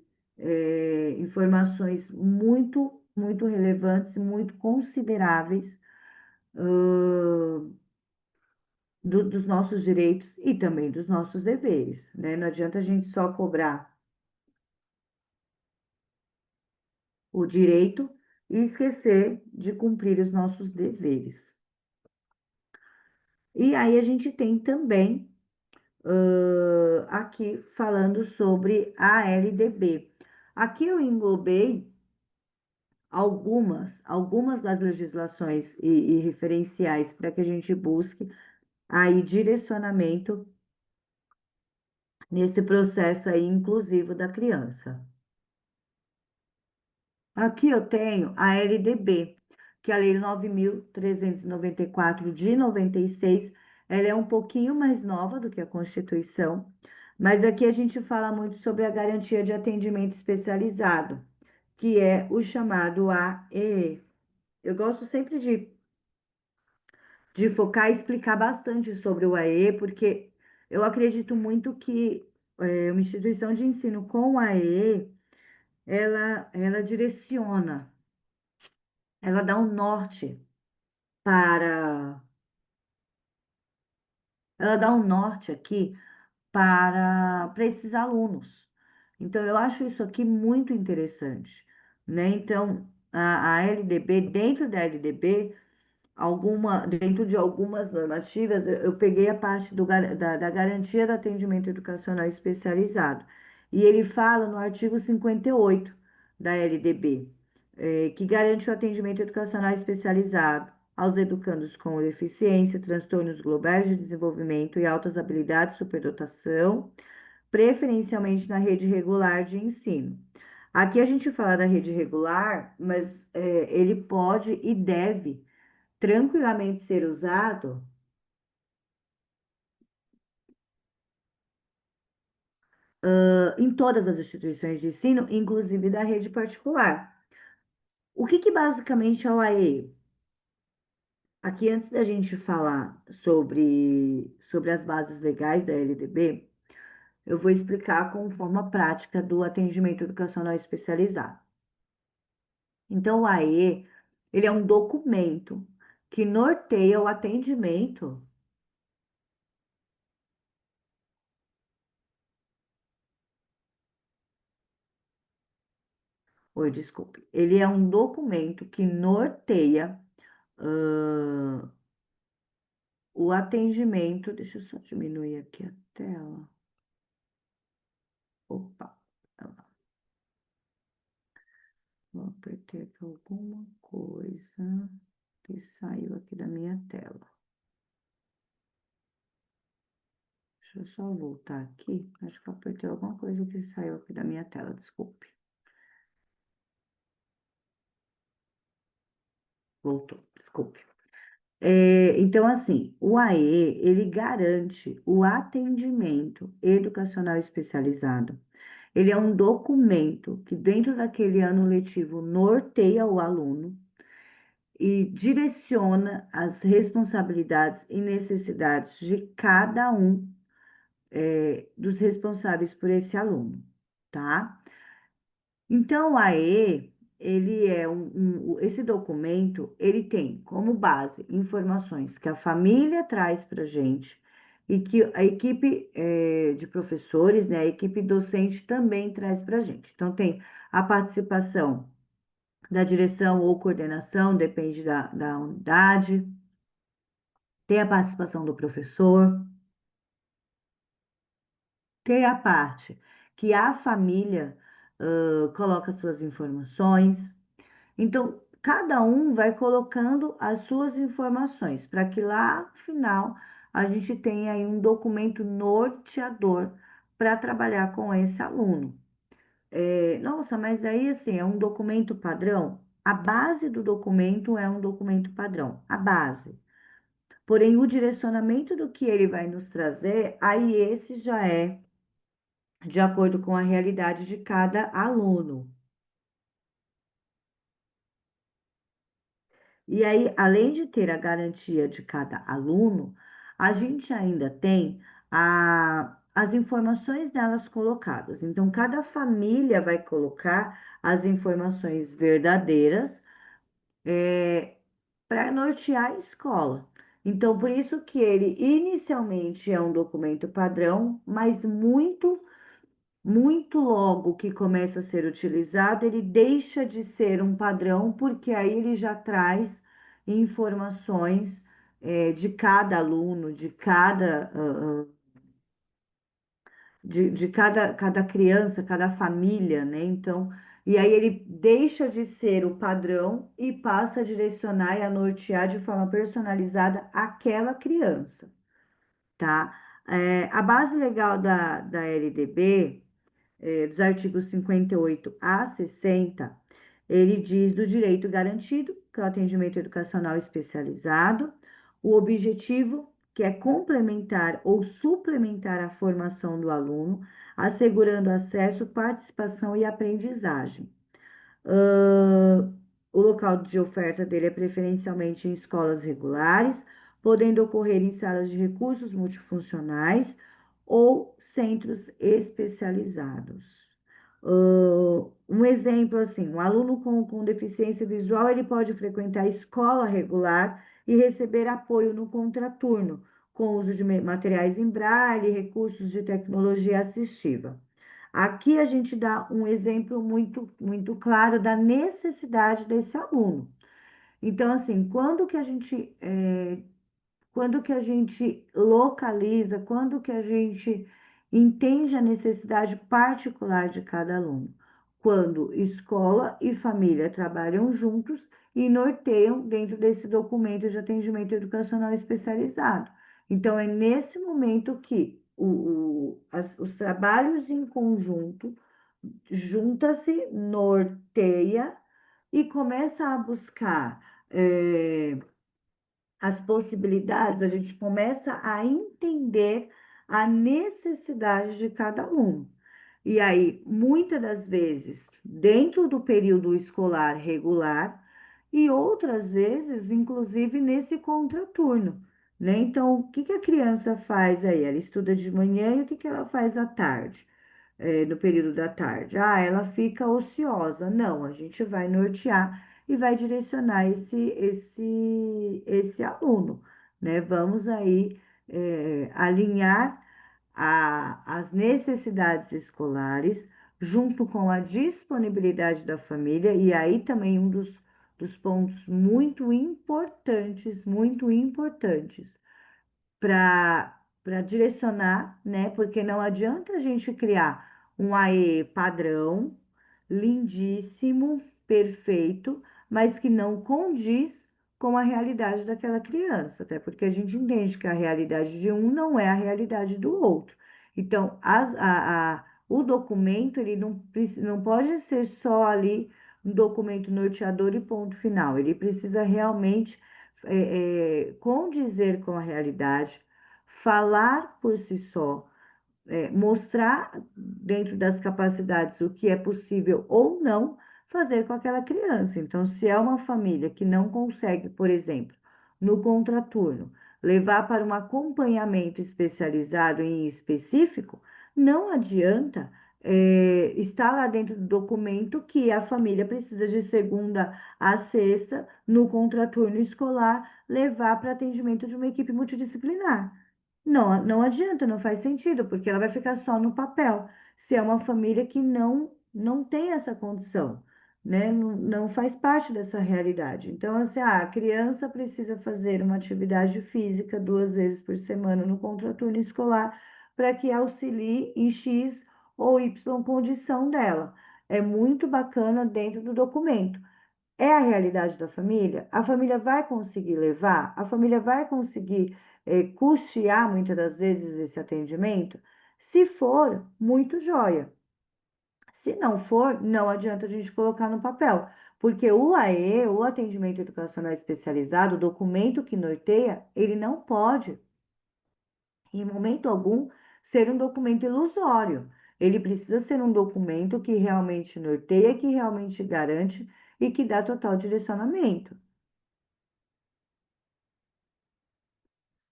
informações muito relevantes, muito consideráveis, dos nossos direitos e também dos nossos deveres, né? Não adianta a gente só cobrar o direito e esquecer de cumprir os nossos deveres. E aí a gente tem também aqui falando sobre a LDB. Aqui eu englobei algumas das legislações e referenciais para que a gente busque aí direcionamento nesse processo aí inclusivo da criança. Aqui eu tenho a LDB, que é a Lei 9.394 de 96. Ela é um pouquinho mais nova do que a Constituição, mas aqui a gente fala muito sobre a garantia de atendimento especializado, que é o chamado AE. Eu gosto sempre de focar e explicar bastante sobre o AE, porque eu acredito muito que uma instituição de ensino com AE, ela direciona. Ela dá um norte para, ela dá um norte aqui para esses alunos. Então, eu acho isso aqui muito interessante, né? Então, a LDB, dentro da LDB, dentro de algumas normativas, eu peguei a parte da garantia do atendimento educacional especializado. E ele fala no artigo 58 da LDB, que garante o atendimento educacional especializado aos educandos com deficiência, transtornos globais de desenvolvimento e altas habilidades, superdotação, preferencialmente na rede regular de ensino. Aqui a gente fala da rede regular, mas ele pode e deve tranquilamente ser usado em todas as instituições de ensino, inclusive da rede particular. O que basicamente é o AE? Aqui, antes da gente falar sobre as bases legais da LDB, eu vou explicar com forma prática do atendimento educacional especializado. Então, o AE, ele é um documento que norteia o atendimento. Oi, desculpe. Ele é um documento que norteia o atendimento. Deixa eu só diminuir aqui a tela. Opa, eu apertei aqui alguma coisa que saiu aqui da minha tela. Deixa eu só voltar aqui. Acho que eu apertei alguma coisa que saiu aqui da minha tela, desculpe. Voltou, desculpe. Então, assim, o AE, ele garante o atendimento educacional especializado. Ele é um documento que, dentro daquele ano letivo, norteia o aluno e direciona as responsabilidades e necessidades de cada um, dos responsáveis por esse aluno, tá? Então, o AE, ele é esse documento, ele tem como base informações que a família traz para a gente e que a equipe de professores, né, a equipe docente também traz para a gente. Então, tem a participação da direção ou coordenação, depende da unidade, tem a participação do professor, tem a parte que a família coloca suas informações. Então, cada um vai colocando as suas informações para que lá no final a gente tenha aí um documento norteador para trabalhar com esse aluno. Nossa, mas aí assim, é um documento padrão? A base do documento é um documento padrão, a base. Porém, o direcionamento do que ele vai nos trazer, aí esse já é de acordo com a realidade de cada aluno. E aí, além de ter a garantia de cada aluno, a gente ainda tem as informações delas colocadas. Então, cada família vai colocar as informações verdadeiras para nortear a escola. Então, por isso que ele inicialmente é um documento padrão, mas muito logo que começa a ser utilizado, ele deixa de ser um padrão, porque aí ele já traz informações de cada aluno, de cada criança, cada família, né? Então, e aí ele deixa de ser o padrão e passa a direcionar e a nortear de forma personalizada aquela criança, tá? A base legal da LDB dos artigos 58 a 60, ele diz do direito garantido, que é o atendimento educacional especializado, o objetivo, que é complementar ou suplementar a formação do aluno, assegurando acesso, participação e aprendizagem. Ah, o local de oferta dele é preferencialmente em escolas regulares, podendo ocorrer em salas de recursos multifuncionais ou centros especializados. Um exemplo assim, um aluno com deficiência visual, ele pode frequentar a escola regular e receber apoio no contraturno, com uso de materiais em braille, recursos de tecnologia assistiva. Aqui a gente dá um exemplo muito claro da necessidade desse aluno. Então, assim, quando que a gente localiza, quando que a gente entende a necessidade particular de cada aluno? quando escola e família trabalham juntos e norteiam dentro desse documento de atendimento educacional especializado. Então, é nesse momento que os trabalhos em conjunto junta-se, norteia e começa a buscar as possibilidades, a gente começa a entender a necessidade de cada um. E aí, muitas das vezes, dentro do período escolar regular, e outras vezes, inclusive, nesse contraturno, né? Então, o que que a criança faz aí? Ela estuda de manhã e o que que ela faz à tarde? No período da tarde. Ah, ela fica ociosa. Não, a gente vai nortear e vai direcionar esse aluno, né? Vamos aí alinhar as necessidades escolares junto com a disponibilidade da família, e aí também um dos pontos muito importantes para direcionar, né? Porque não adianta a gente criar um AE padrão, lindíssimo, perfeito, mas que não condiz com a realidade daquela criança, até porque a gente entende que a realidade de um não é a realidade do outro. Então, o documento, ele não pode ser só ali um documento norteador e ponto final. Ele precisa realmente condizer com a realidade, falar por si só, mostrar dentro das capacidades o que é possível ou não fazer com aquela criança. Então, se é uma família que não consegue, por exemplo, no contraturno, levar para um acompanhamento especializado em específico, não adianta. Estar lá dentro do documento que a família precisa de segunda a sexta, no contraturno escolar, levar para atendimento de uma equipe multidisciplinar. Não, não adianta, não faz sentido, porque ela vai ficar só no papel. Se é uma família que não tem essa condição, né? Não faz parte dessa realidade. Então, assim, a criança precisa fazer uma atividade física 2 vezes por semana no contraturno escolar para que auxilie em X ou Y condição dela. É muito bacana dentro do documento. É a realidade da família? A família vai conseguir levar? A família vai conseguir custear muitas das vezes esse atendimento? Se for, muito jóia. Se não for, não adianta a gente colocar no papel, porque o AE, o atendimento educacional especializado, o documento que norteia, ele não pode, em momento algum, ser um documento ilusório. Ele precisa ser um documento que realmente norteia, que realmente garante e que dá total direcionamento.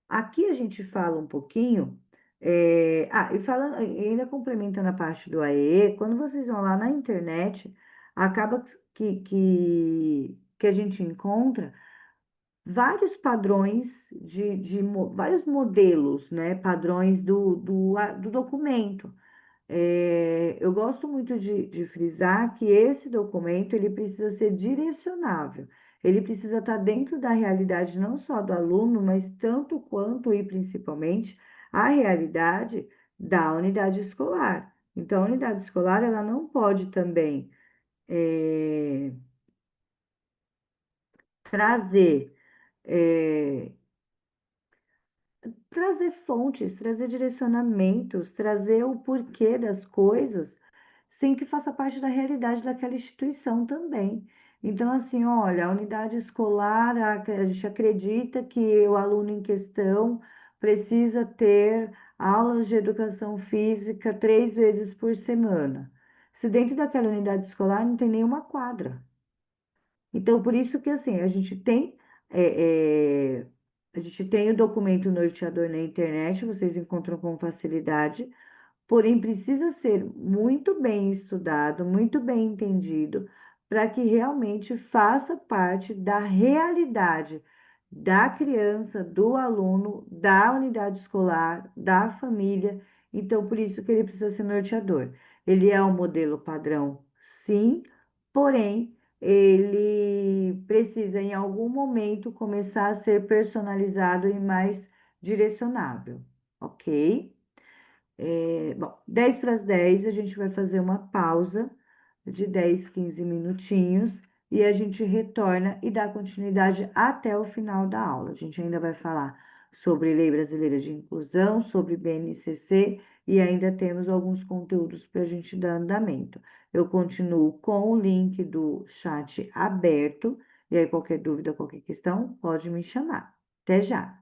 Aqui a gente fala um pouquinho. E falando, ainda complementando a parte do AE, quando vocês vão lá na internet, acaba que a gente encontra vários padrões vários modelos, né? Padrões do documento. Eu gosto muito de frisar que esse documento ele precisa ser direcionável. Ele precisa estar dentro da realidade não só do aluno, mas tanto quanto e principalmente a realidade da unidade escolar. Então, a unidade escolar ela não pode também eh, trazer eh, trazer fontes, trazer direcionamentos, trazer o porquê das coisas, sem que faça parte da realidade daquela instituição também. Então, assim, olha, a unidade escolar, a gente acredita que o aluno em questão precisa ter aulas de educação física 3 vezes por semana. Se dentro daquela unidade escolar não tem nenhuma quadra. Então, por isso que assim, é, é, a gente tem o documento norteador na internet, vocês encontram com facilidade, porém precisa ser muito bem estudado, muito bem entendido, para que realmente faça parte da realidade da criança, do aluno, da unidade escolar, da família. Então, por isso que ele precisa ser norteador. Ele é um modelo padrão, sim, porém, ele precisa, em algum momento, começar a ser personalizado e mais direcionável, ok? Bom, 10 para as 10, a gente vai fazer uma pausa de 10, 15 minutinhos e a gente retorna e dá continuidade até o final da aula. A gente ainda vai falar sobre Lei Brasileira de Inclusão, sobre BNCC e ainda temos alguns conteúdos para a gente dar andamento. Eu continuo com o link do chat aberto, e aí qualquer dúvida, qualquer questão, pode me chamar. Até já!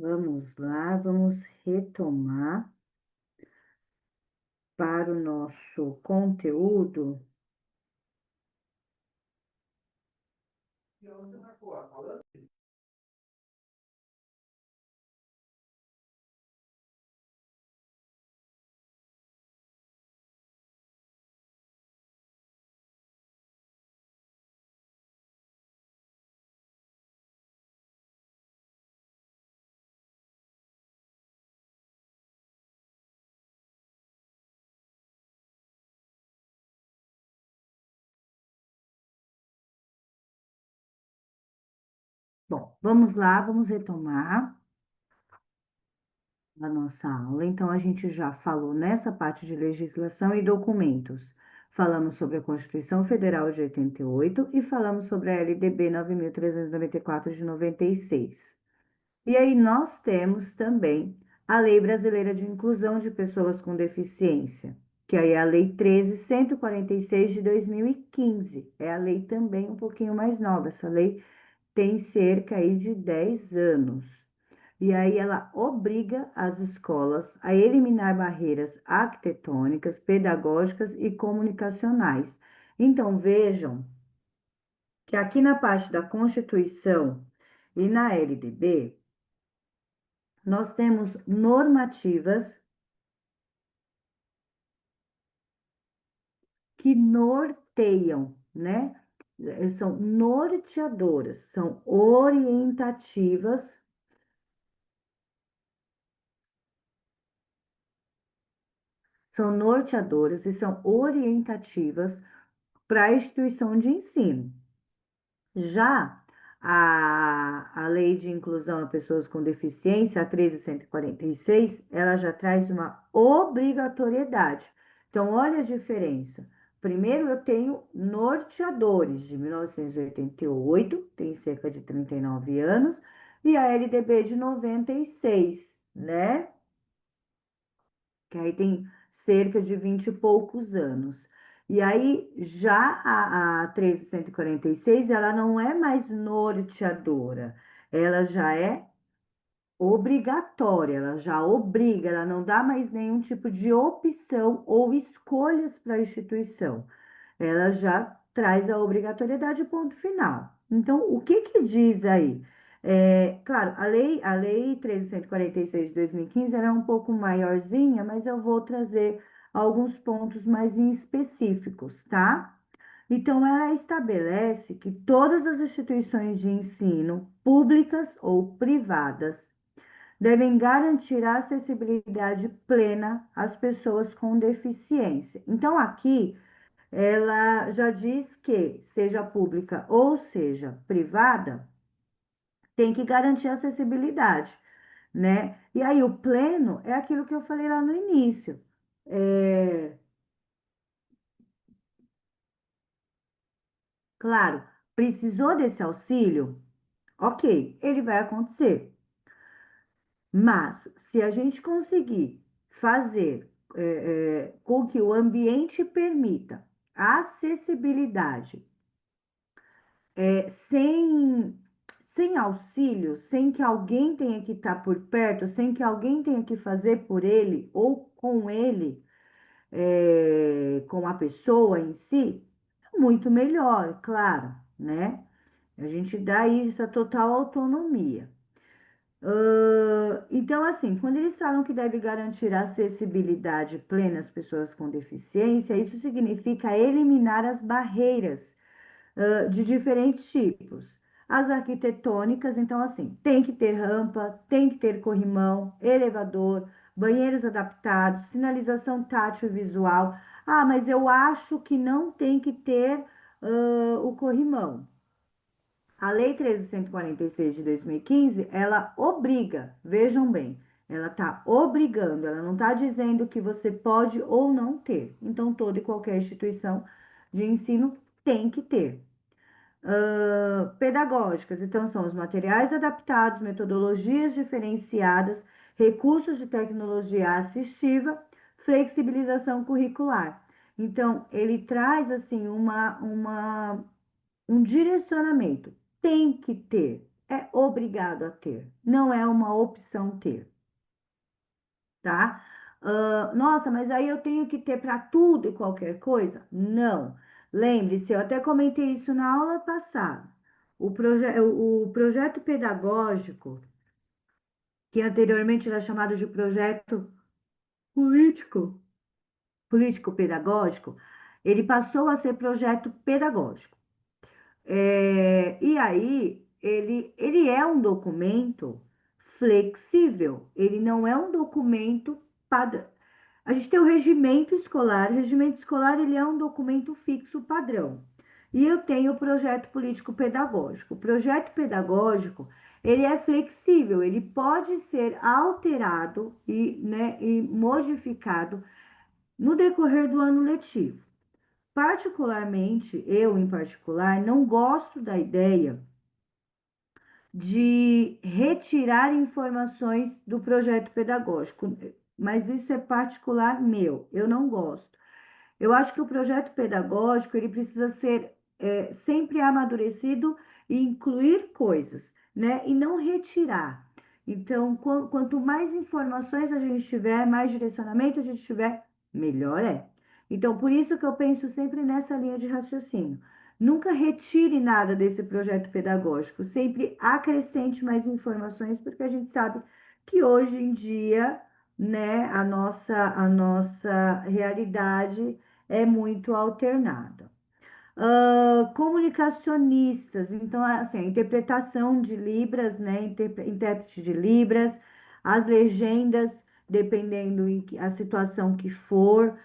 Vamos lá, vamos retomar para o nosso conteúdo. Bom, vamos lá, vamos retomar a nossa aula. Então, a gente já falou nessa parte de legislação e documentos. Falamos sobre a Constituição Federal de 88 e falamos sobre a LDB 9.394 de 96. E aí nós temos também a Lei Brasileira de Inclusão de Pessoas com Deficiência, que aí é a Lei 13.146 de 2015. É a lei também um pouquinho mais nova. Essa lei tem cerca aí de 10 anos. E aí ela obriga as escolas a eliminar barreiras arquitetônicas, pedagógicas e comunicacionais. Então vejam que aqui na parte da Constituição e na LDB, nós temos normativas que norteiam, né? São norteadoras, são orientativas, são norteadoras e são orientativas para a instituição de ensino. Já a Lei de Inclusão a Pessoas com Deficiência, a 13.146, ela já traz uma obrigatoriedade. Então, olha a diferença. Primeiro, eu tenho norteadores de 1988, tem cerca de 39 anos, e a LDB de 96, né? Que aí tem cerca de 20 e poucos anos. E aí, já a 13.146, ela não é mais norteadora, ela já é obrigatória, ela já obriga, ela não dá mais nenhum tipo de opção ou escolhas para a instituição. Ela já traz a obrigatoriedade, ponto final. Então, o que que diz aí? Claro, a lei 13.146 de 2015 era um pouco maiorzinha, mas eu vou trazer alguns pontos mais em específicos, tá? Então, ela estabelece que todas as instituições de ensino, públicas ou privadas, devem garantir a acessibilidade plena às pessoas com deficiência. Então, aqui, ela já diz que, seja pública ou seja privada, tem que garantir a acessibilidade, né? E aí, o pleno é aquilo que eu falei lá no início. É, claro, precisou desse auxílio? Ok, ele vai acontecer. Mas se a gente conseguir fazer com que o ambiente permita a acessibilidade sem auxílio, sem que alguém tenha que estar por perto, sem que alguém tenha que fazer por ele ou com ele, com a pessoa em si, é muito melhor, claro, né? A gente dá isso a total autonomia. Então, assim, quando eles falam que deve garantir acessibilidade plena às pessoas com deficiência, isso significa eliminar as barreiras, de diferentes tipos. As arquitetônicas, então, assim, tem que ter rampa, tem que ter corrimão, elevador, banheiros adaptados, sinalização tátil e visual. Ah, mas eu acho que não tem que ter, o corrimão. A Lei 13.146 de 2015, ela obriga, vejam bem, ela está obrigando, ela não está dizendo que você pode ou não ter. Então, toda e qualquer instituição de ensino tem que ter. Pedagógicas, então, são os materiais adaptados, metodologias diferenciadas, recursos de tecnologia assistiva, flexibilização curricular. Então, ele traz, assim, um direcionamento. Tem que ter. é obrigado a ter, não é uma opção ter, tá? Nossa, mas aí eu tenho que ter para tudo e qualquer coisa? Não. Lembre-se, eu até comentei isso na aula passada. O projeto pedagógico, que anteriormente era chamado de projeto político, político-pedagógico, ele passou a ser projeto pedagógico. E aí, ele é um documento flexível, ele não é um documento padrão. A gente tem o regimento escolar ele é um documento fixo padrão. E eu tenho o projeto político pedagógico. O projeto pedagógico, ele é flexível, ele pode ser alterado e modificado no decorrer do ano letivo. Particularmente, eu em particular, não gosto da ideia de retirar informações do projeto pedagógico, mas isso é particular meu, eu não gosto. Eu acho que o projeto pedagógico ele precisa ser sempre amadurecido e incluir coisas, né? E não retirar. Então, quanto mais informações a gente tiver, mais direcionamento a gente tiver, melhor é. Então, por isso que eu penso sempre nessa linha de raciocínio. Nunca retire nada desse projeto pedagógico, sempre acrescente mais informações, porque a gente sabe que hoje em dia, né, a nossa realidade é muito alternada. Comunicacionistas, então, assim, a interpretação de Libras, né, intérprete de Libras, as legendas, dependendo a situação que for,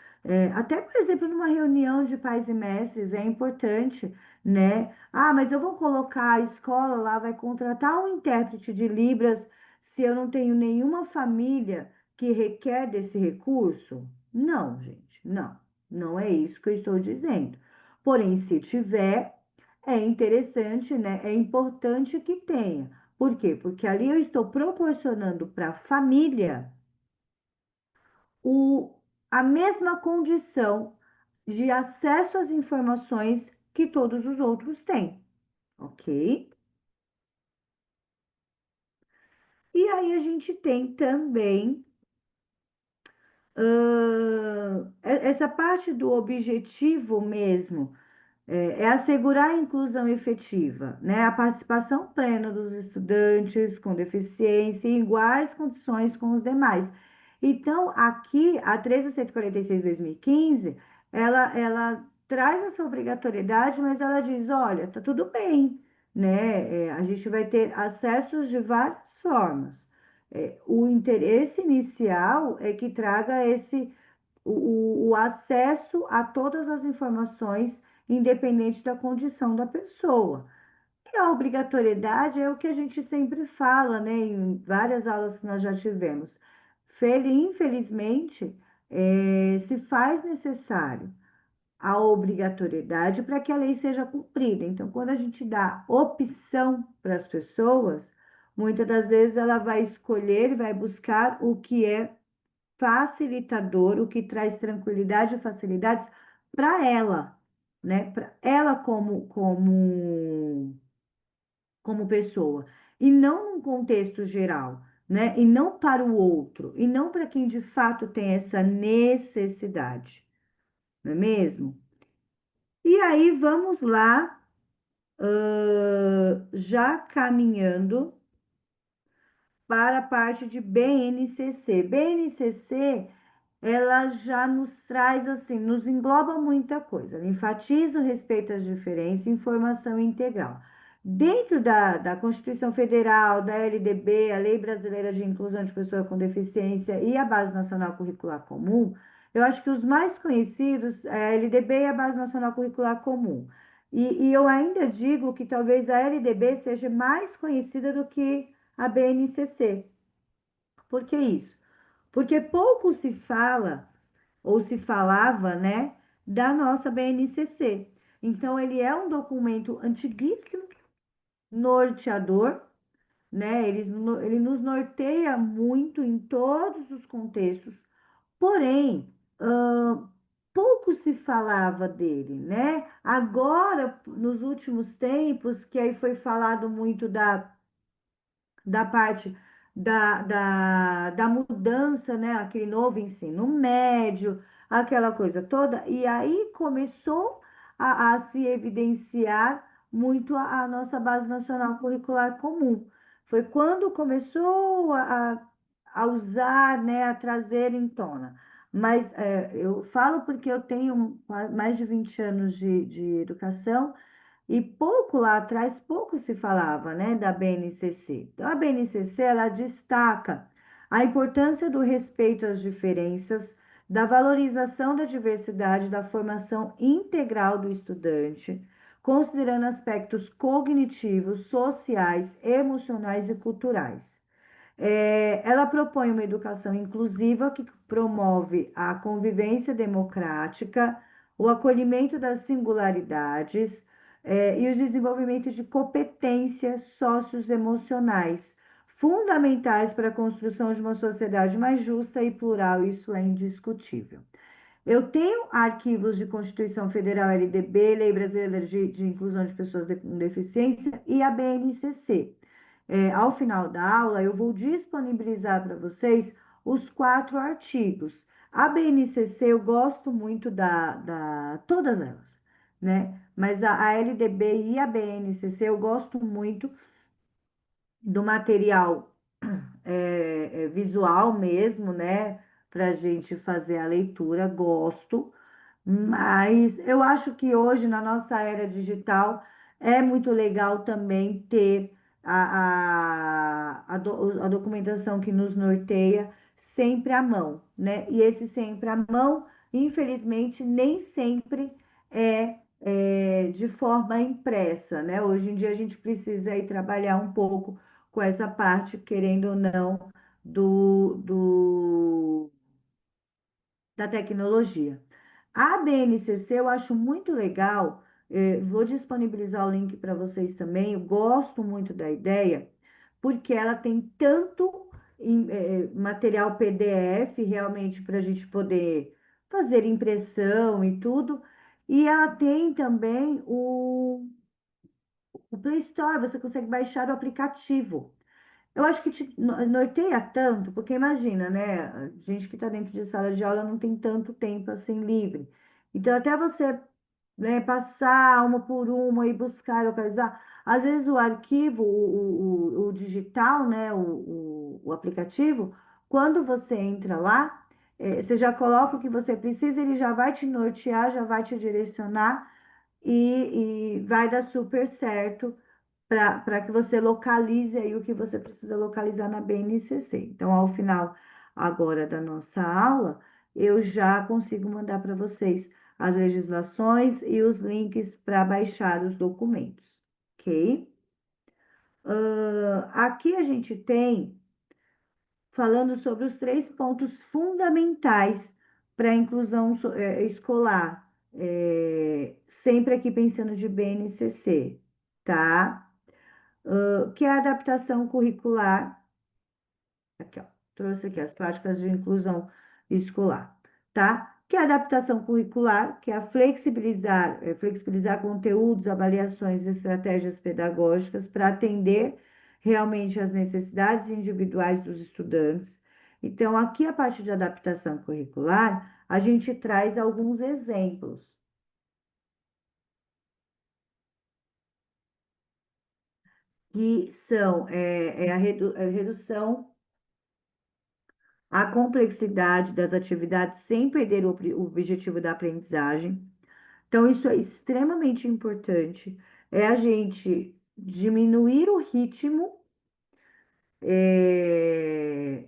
até, por exemplo, numa reunião de pais e mestres, é importante, né? Ah, mas eu vou colocar a escola lá, vai contratar um intérprete de Libras se eu não tenho nenhuma família que requer desse recurso? Não, gente, não, não é isso que eu estou dizendo. Porém, se tiver, é interessante, né? É importante que tenha. Por quê? Porque ali eu estou proporcionando para a família o, a mesma condição de acesso às informações que todos os outros têm, ok? E aí a gente tem também essa parte do objetivo mesmo. É assegurar a inclusão efetiva, né? A participação plena dos estudantes com deficiência em iguais condições com os demais. Então, aqui, a 13.146 de 2015, ela traz essa obrigatoriedade, mas ela diz, olha, tá tudo bem, né? A gente vai ter acessos de várias formas. O interesse inicial é que traga o acesso a todas as informações, independente da condição da pessoa. E a obrigatoriedade é o que a gente sempre fala, né, em várias aulas que nós já tivemos. Infelizmente, se faz necessário a obrigatoriedade para que a lei seja cumprida. Então, quando a gente dá opção para as pessoas, muitas das vezes ela vai escolher e vai buscar o que é facilitador, o que traz tranquilidade e facilidades para ela, né? Para ela como pessoa, e não num contexto geral, né? E não para o outro, e não para quem de fato tem essa necessidade, não é mesmo? E aí vamos lá, já caminhando para a parte de BNCC. BNCC ela já nos traz assim, nos engloba muita coisa. Ela enfatiza o respeito às diferenças, informação integral. Dentro da Constituição Federal, da LDB, a Lei Brasileira de Inclusão de Pessoas com Deficiência e a Base Nacional Curricular Comum, eu acho que os mais conhecidos é a LDB e a Base Nacional Curricular Comum. E eu ainda digo que talvez a LDB seja mais conhecida do que a BNCC. Por que isso? Porque pouco se fala ou se falava, né, da nossa BNCC. Então, ele é um documento antiguíssimo, norteador, né? Ele nos norteia muito em todos os contextos, porém, pouco se falava dele, né? Agora, nos últimos tempos, que aí foi falado muito da parte da mudança, né? Aquele novo ensino médio, aquela coisa toda. E aí começou a se evidenciar muito a nossa base nacional curricular comum. Foi quando começou a usar, né, a trazer em tona. Mas eu falo porque eu tenho mais de 20 anos de educação e pouco lá atrás, pouco se falava, né, da BNCC. Então, a BNCC, ela destaca a importância do respeito às diferenças, da valorização da diversidade, da formação integral do estudante, considerando aspectos cognitivos, sociais, emocionais e culturais. Ela propõe uma educação inclusiva que promove a convivência democrática, o acolhimento das singularidades, e o desenvolvimento de competências socioemocionais, fundamentais para a construção de uma sociedade mais justa e plural, isso é indiscutível. Eu tenho arquivos de Constituição Federal LDB, Lei Brasileira de Inclusão de Pessoas com Deficiência e a BNCC. Ao final da aula, eu vou disponibilizar para vocês os 4 artigos. A BNCC eu gosto muito todas elas, né? Mas a LDB e a BNCC eu gosto muito do material visual mesmo, né? Para a gente fazer a leitura, gosto. Mas eu acho que hoje, na nossa era digital, é muito legal também ter a documentação que nos norteia sempre à mão, né? E esse sempre à mão, infelizmente, nem sempre de forma impressa, né? Hoje em dia a gente precisa aí trabalhar um pouco com essa parte, querendo ou não, do da tecnologia. A BNCC eu acho muito legal, vou disponibilizar o link para vocês também. Eu gosto muito da ideia, porque ela tem tanto material PDF realmente para a gente poder fazer impressão e tudo, e ela tem também o Play Store, você consegue baixar o aplicativo. Eu acho que te norteia tanto, porque imagina, né? A gente que está dentro de sala de aula não tem tanto tempo assim livre. Então, até você, né, passar uma por uma e buscar, localizar. Às vezes o arquivo, o digital, né, o aplicativo, quando você entra lá, você já coloca o que você precisa, ele já vai te nortear, já vai te direcionar e vai dar super certo para que você localize aí o que você precisa localizar na BNCC. Então, ao final agora da nossa aula, eu já consigo mandar para vocês as legislações e os links para baixar os documentos, ok? Aqui a gente tem falando sobre os 3 pontos fundamentais para a inclusão escolar, sempre aqui pensando de BNCC, tá? Que é a adaptação curricular. Aqui, ó, trouxe aqui as práticas de inclusão escolar, tá? Que é a adaptação curricular, que é a flexibilizar conteúdos, avaliações e estratégias pedagógicas para atender realmente às necessidades individuais dos estudantes. Então, aqui a parte de adaptação curricular, a gente traz alguns exemplos, que são a redução a complexidade das atividades sem perder o objetivo da aprendizagem. Então, isso é extremamente importante. É a gente diminuir o ritmo, é,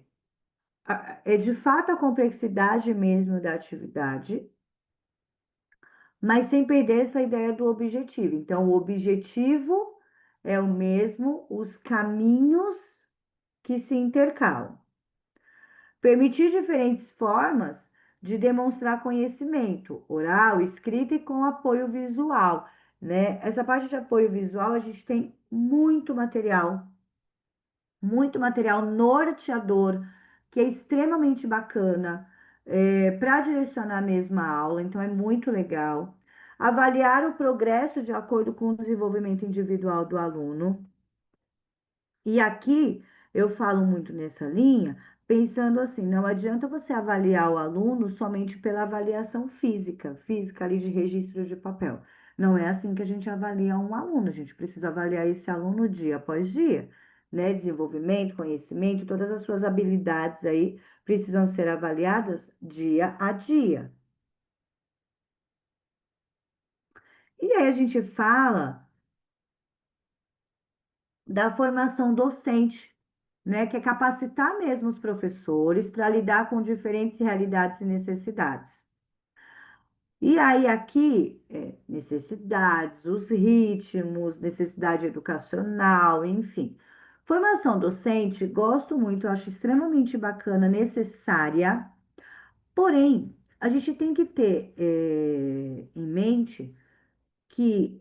é de fato a complexidade mesmo da atividade, mas sem perder essa ideia do objetivo. Então, o objetivo é o mesmo, os caminhos que se intercalam. Permitir diferentes formas de demonstrar conhecimento, oral, escrita e com apoio visual, né? Essa parte de apoio visual, a gente tem muito material norteador, que é extremamente bacana, para direcionar a mesma aula, então é muito legal. Avaliar o progresso de acordo com o desenvolvimento individual do aluno. E aqui eu falo muito nessa linha, pensando assim, não adianta você avaliar o aluno somente pela avaliação física, física ali de registro de papel. Não é assim que a gente avalia um aluno, a gente precisa avaliar esse aluno dia após dia, né? Desenvolvimento, conhecimento, todas as suas habilidades aí precisam ser avaliadas dia a dia. E aí a gente fala da formação docente, né, que é capacitar mesmo os professores para lidar com diferentes realidades e necessidades. E aí, aqui, necessidades, os ritmos, necessidade educacional, enfim. Formação docente, gosto muito, acho extremamente bacana, necessária, porém, a gente tem que ter em mente que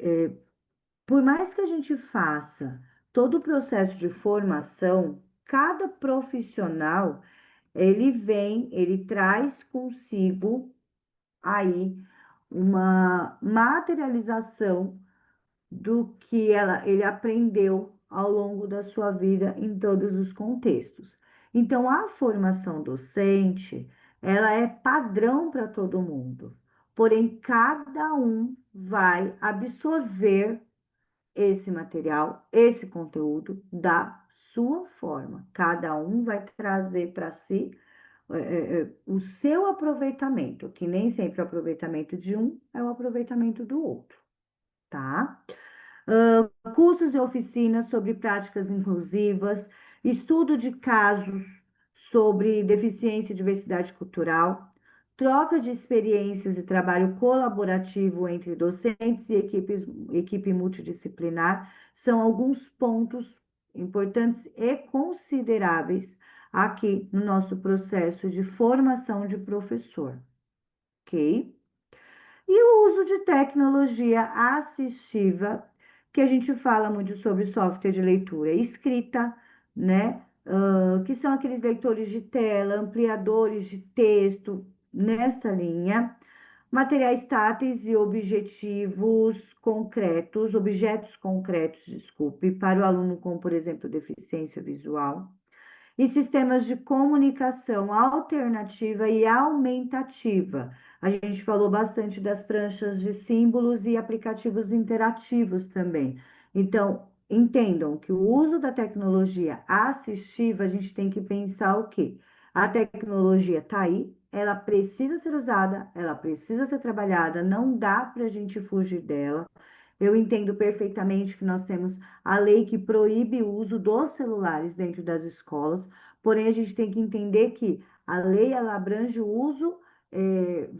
por mais que a gente faça todo o processo de formação, cada profissional, ele traz consigo aí uma materialização do que ele aprendeu ao longo da sua vida em todos os contextos. Então, a formação docente, ela é padrão para todo mundo, porém, cada um vai absorver esse material, esse conteúdo da sua forma. Cada um vai trazer para si o seu aproveitamento, que nem sempre o aproveitamento de um é o aproveitamento do outro, tá? Cursos e oficinas sobre práticas inclusivas, estudo de casos sobre deficiência e diversidade cultural, troca de experiências e trabalho colaborativo entre docentes e equipe multidisciplinar são alguns pontos importantes e consideráveis aqui no nosso processo de formação de professor, ok? E o uso de tecnologia assistiva, que a gente fala muito sobre software de leitura e escrita, né? Que são aqueles leitores de tela, ampliadores de texto, nessa linha, materiais táteis e objetos concretos, desculpe, para o aluno com, por exemplo, deficiência visual e sistemas de comunicação alternativa e aumentativa. A gente falou bastante das pranchas de símbolos e aplicativos interativos também. Então, entendam que o uso da tecnologia assistiva, a gente tem que pensar o quê? A tecnologia está aí, ela precisa ser usada, ela precisa ser trabalhada, não dá para a gente fugir dela. Eu entendo perfeitamente que nós temos a lei que proíbe o uso dos celulares dentro das escolas, porém a gente tem que entender que a lei ela abrange o uso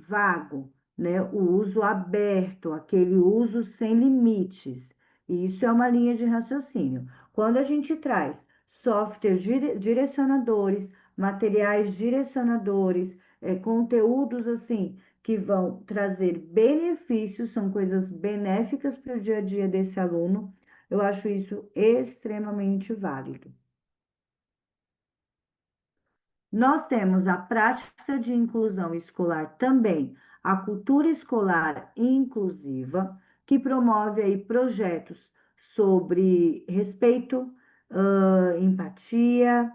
vago, né? O uso aberto, aquele uso sem limites. E isso é uma linha de raciocínio. Quando a gente traz softwares direcionadores, materiais direcionadores, conteúdos assim que vão trazer benefícios, são coisas benéficas para o dia a dia desse aluno. Eu acho isso extremamente válido. Nós temos a prática de inclusão escolar também, a cultura escolar inclusiva, que promove aí projetos sobre respeito, empatia,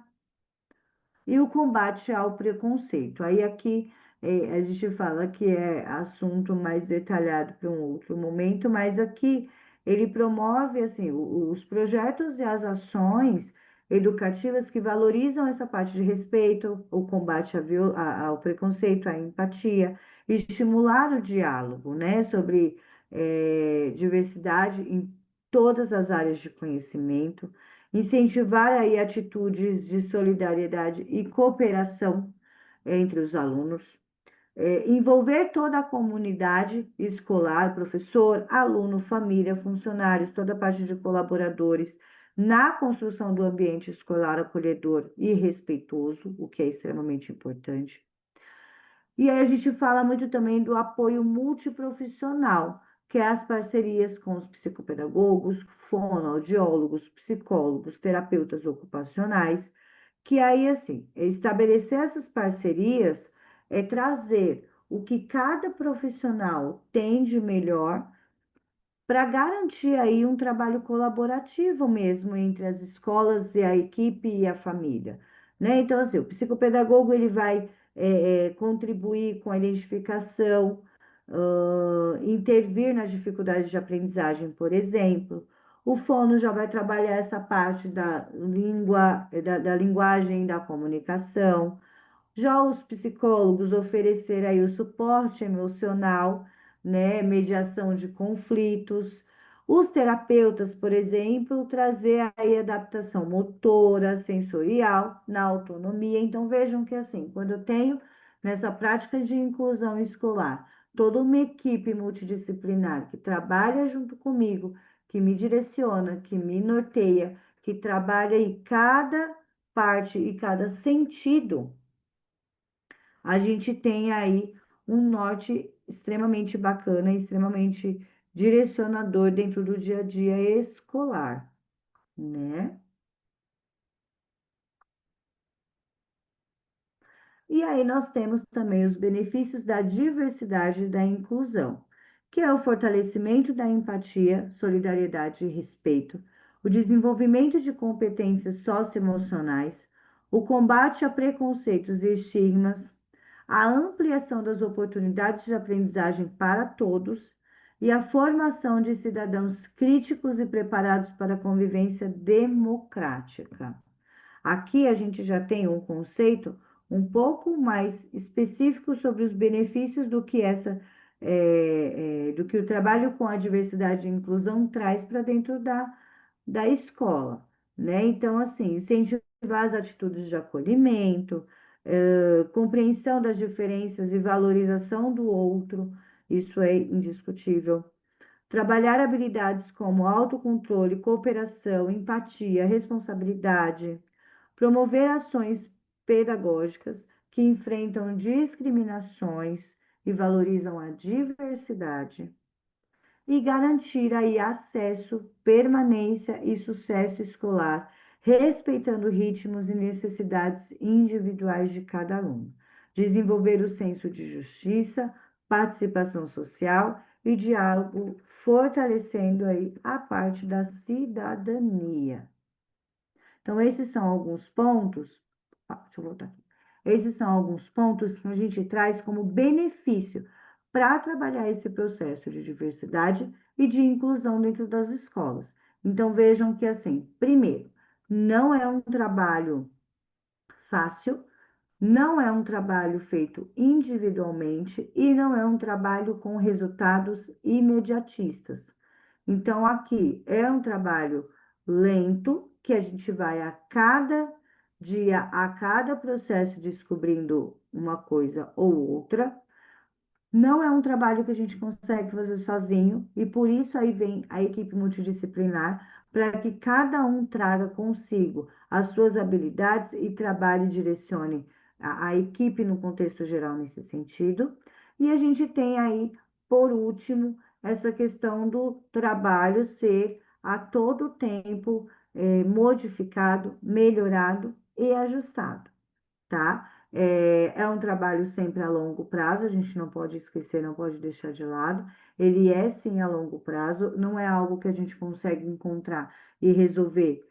e o combate ao preconceito. Aí aqui a gente fala que é assunto mais detalhado para um outro momento, mas aqui ele promove assim os projetos e as ações educativas que valorizam essa parte de respeito, o combate ao preconceito, à empatia, e estimular o diálogo, né, sobre diversidade em todas as áreas de conhecimento, incentivar aí atitudes de solidariedade e cooperação entre os alunos, envolver toda a comunidade escolar, professor, aluno, família, funcionários, toda a parte de colaboradores, na construção do ambiente escolar acolhedor e respeitoso, o que é extremamente importante. E aí a gente fala muito também do apoio multiprofissional, que é as parcerias com os psicopedagogos, fonoaudiólogos, psicólogos, terapeutas ocupacionais, que aí, assim, estabelecer essas parcerias é trazer o que cada profissional tem de melhor para garantir aí um trabalho colaborativo mesmo entre as escolas e a equipe e a família, né? Então, assim, o psicopedagogo ele vai contribuir com a identificação, intervir nas dificuldades de aprendizagem, por exemplo. O fono já vai trabalhar essa parte da língua, da linguagem da comunicação. Já os psicólogos oferecer aí o suporte emocional, né, mediação de conflitos. Os terapeutas, por exemplo, trazer aí adaptação motora, sensorial, na autonomia. Então vejam que assim, quando eu tenho nessa prática de inclusão escolar, toda uma equipe multidisciplinar que trabalha junto comigo, que me direciona, que me norteia, que trabalha em cada parte e cada sentido, a gente tem aí um norte extremamente bacana, extremamente direcionador dentro do dia a dia escolar, né? E aí nós temos também os benefícios da diversidade e da inclusão, que é o fortalecimento da empatia, solidariedade e respeito, o desenvolvimento de competências socioemocionais, o combate a preconceitos e estigmas, a ampliação das oportunidades de aprendizagem para todos e a formação de cidadãos críticos e preparados para a convivência democrática. Aqui a gente já tem um conceito um pouco mais específico sobre os benefícios do que do que o trabalho com a diversidade e inclusão traz para dentro da escola, né? Então, assim, incentivar as atitudes de acolhimento, compreensão das diferenças e valorização do outro, isso é indiscutível. Trabalhar habilidades como autocontrole, cooperação, empatia, responsabilidade, promover ações pedagógicas que enfrentam discriminações e valorizam a diversidade e garantir aí acesso, permanência e sucesso escolar, respeitando ritmos e necessidades individuais de cada aluno. Desenvolver o senso de justiça, participação social e diálogo, fortalecendo aí a parte da cidadania. Então, esses são alguns pontos. Deixa eu voltar aqui. Esses são alguns pontos que a gente traz como benefício para trabalhar esse processo de diversidade e de inclusão dentro das escolas. Então, vejam que, assim, primeiro, não é um trabalho fácil, não é um trabalho feito individualmente e não é um trabalho com resultados imediatistas. Então, aqui é um trabalho lento, que a gente vai a cada dia, a cada processo descobrindo uma coisa ou outra. Não é um trabalho que a gente consegue fazer sozinho, e por isso aí vem a equipe multidisciplinar, para que cada um traga consigo as suas habilidades e trabalhe e direcione a equipe no contexto geral nesse sentido. E a gente tem aí, por último, essa questão do trabalho ser a todo tempo modificado, melhorado e ajustado, tá? É um trabalho sempre a longo prazo, a gente não pode esquecer, não pode deixar de lado. Ele é sim a longo prazo, não é algo que a gente consegue encontrar e resolver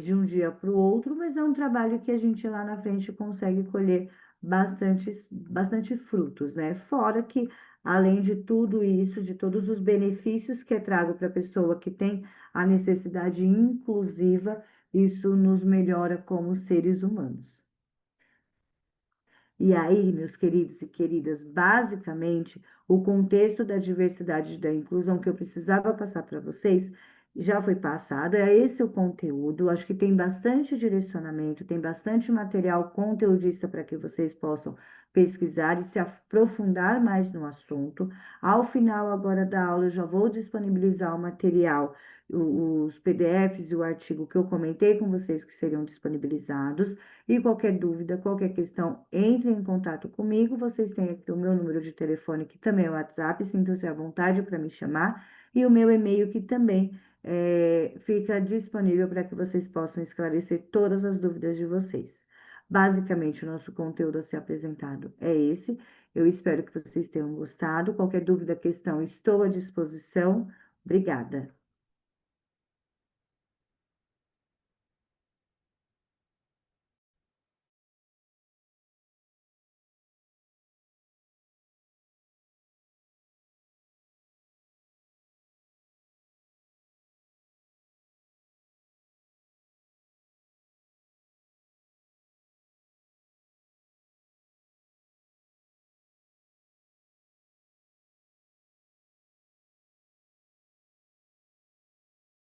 de um dia para o outro, mas é um trabalho que a gente lá na frente consegue colher bastante frutos, né? Fora que, além de tudo isso, de todos os benefícios que é trago para a pessoa que tem a necessidade inclusiva, isso nos melhora como seres humanos. E aí, meus queridos e queridas, basicamente, o contexto da diversidade e da inclusão que eu precisava passar para vocês já foi passado. É esse o conteúdo. Acho que tem bastante direcionamento, tem bastante material conteudista para que vocês possam pesquisar e se aprofundar mais no assunto. Ao final agora da aula, eu já vou disponibilizar o material, os PDFs e o artigo que eu comentei com vocês que seriam disponibilizados. E qualquer dúvida, qualquer questão, entre em contato comigo. Vocês têm aqui o meu número de telefone, que também é o WhatsApp, sintam-se à vontade para me chamar, e o meu e-mail, que também fica disponível para que vocês possam esclarecer todas as dúvidas de vocês. Basicamente, o nosso conteúdo a ser apresentado é esse. Eu espero que vocês tenham gostado. Qualquer dúvida, questão, estou à disposição. Obrigada.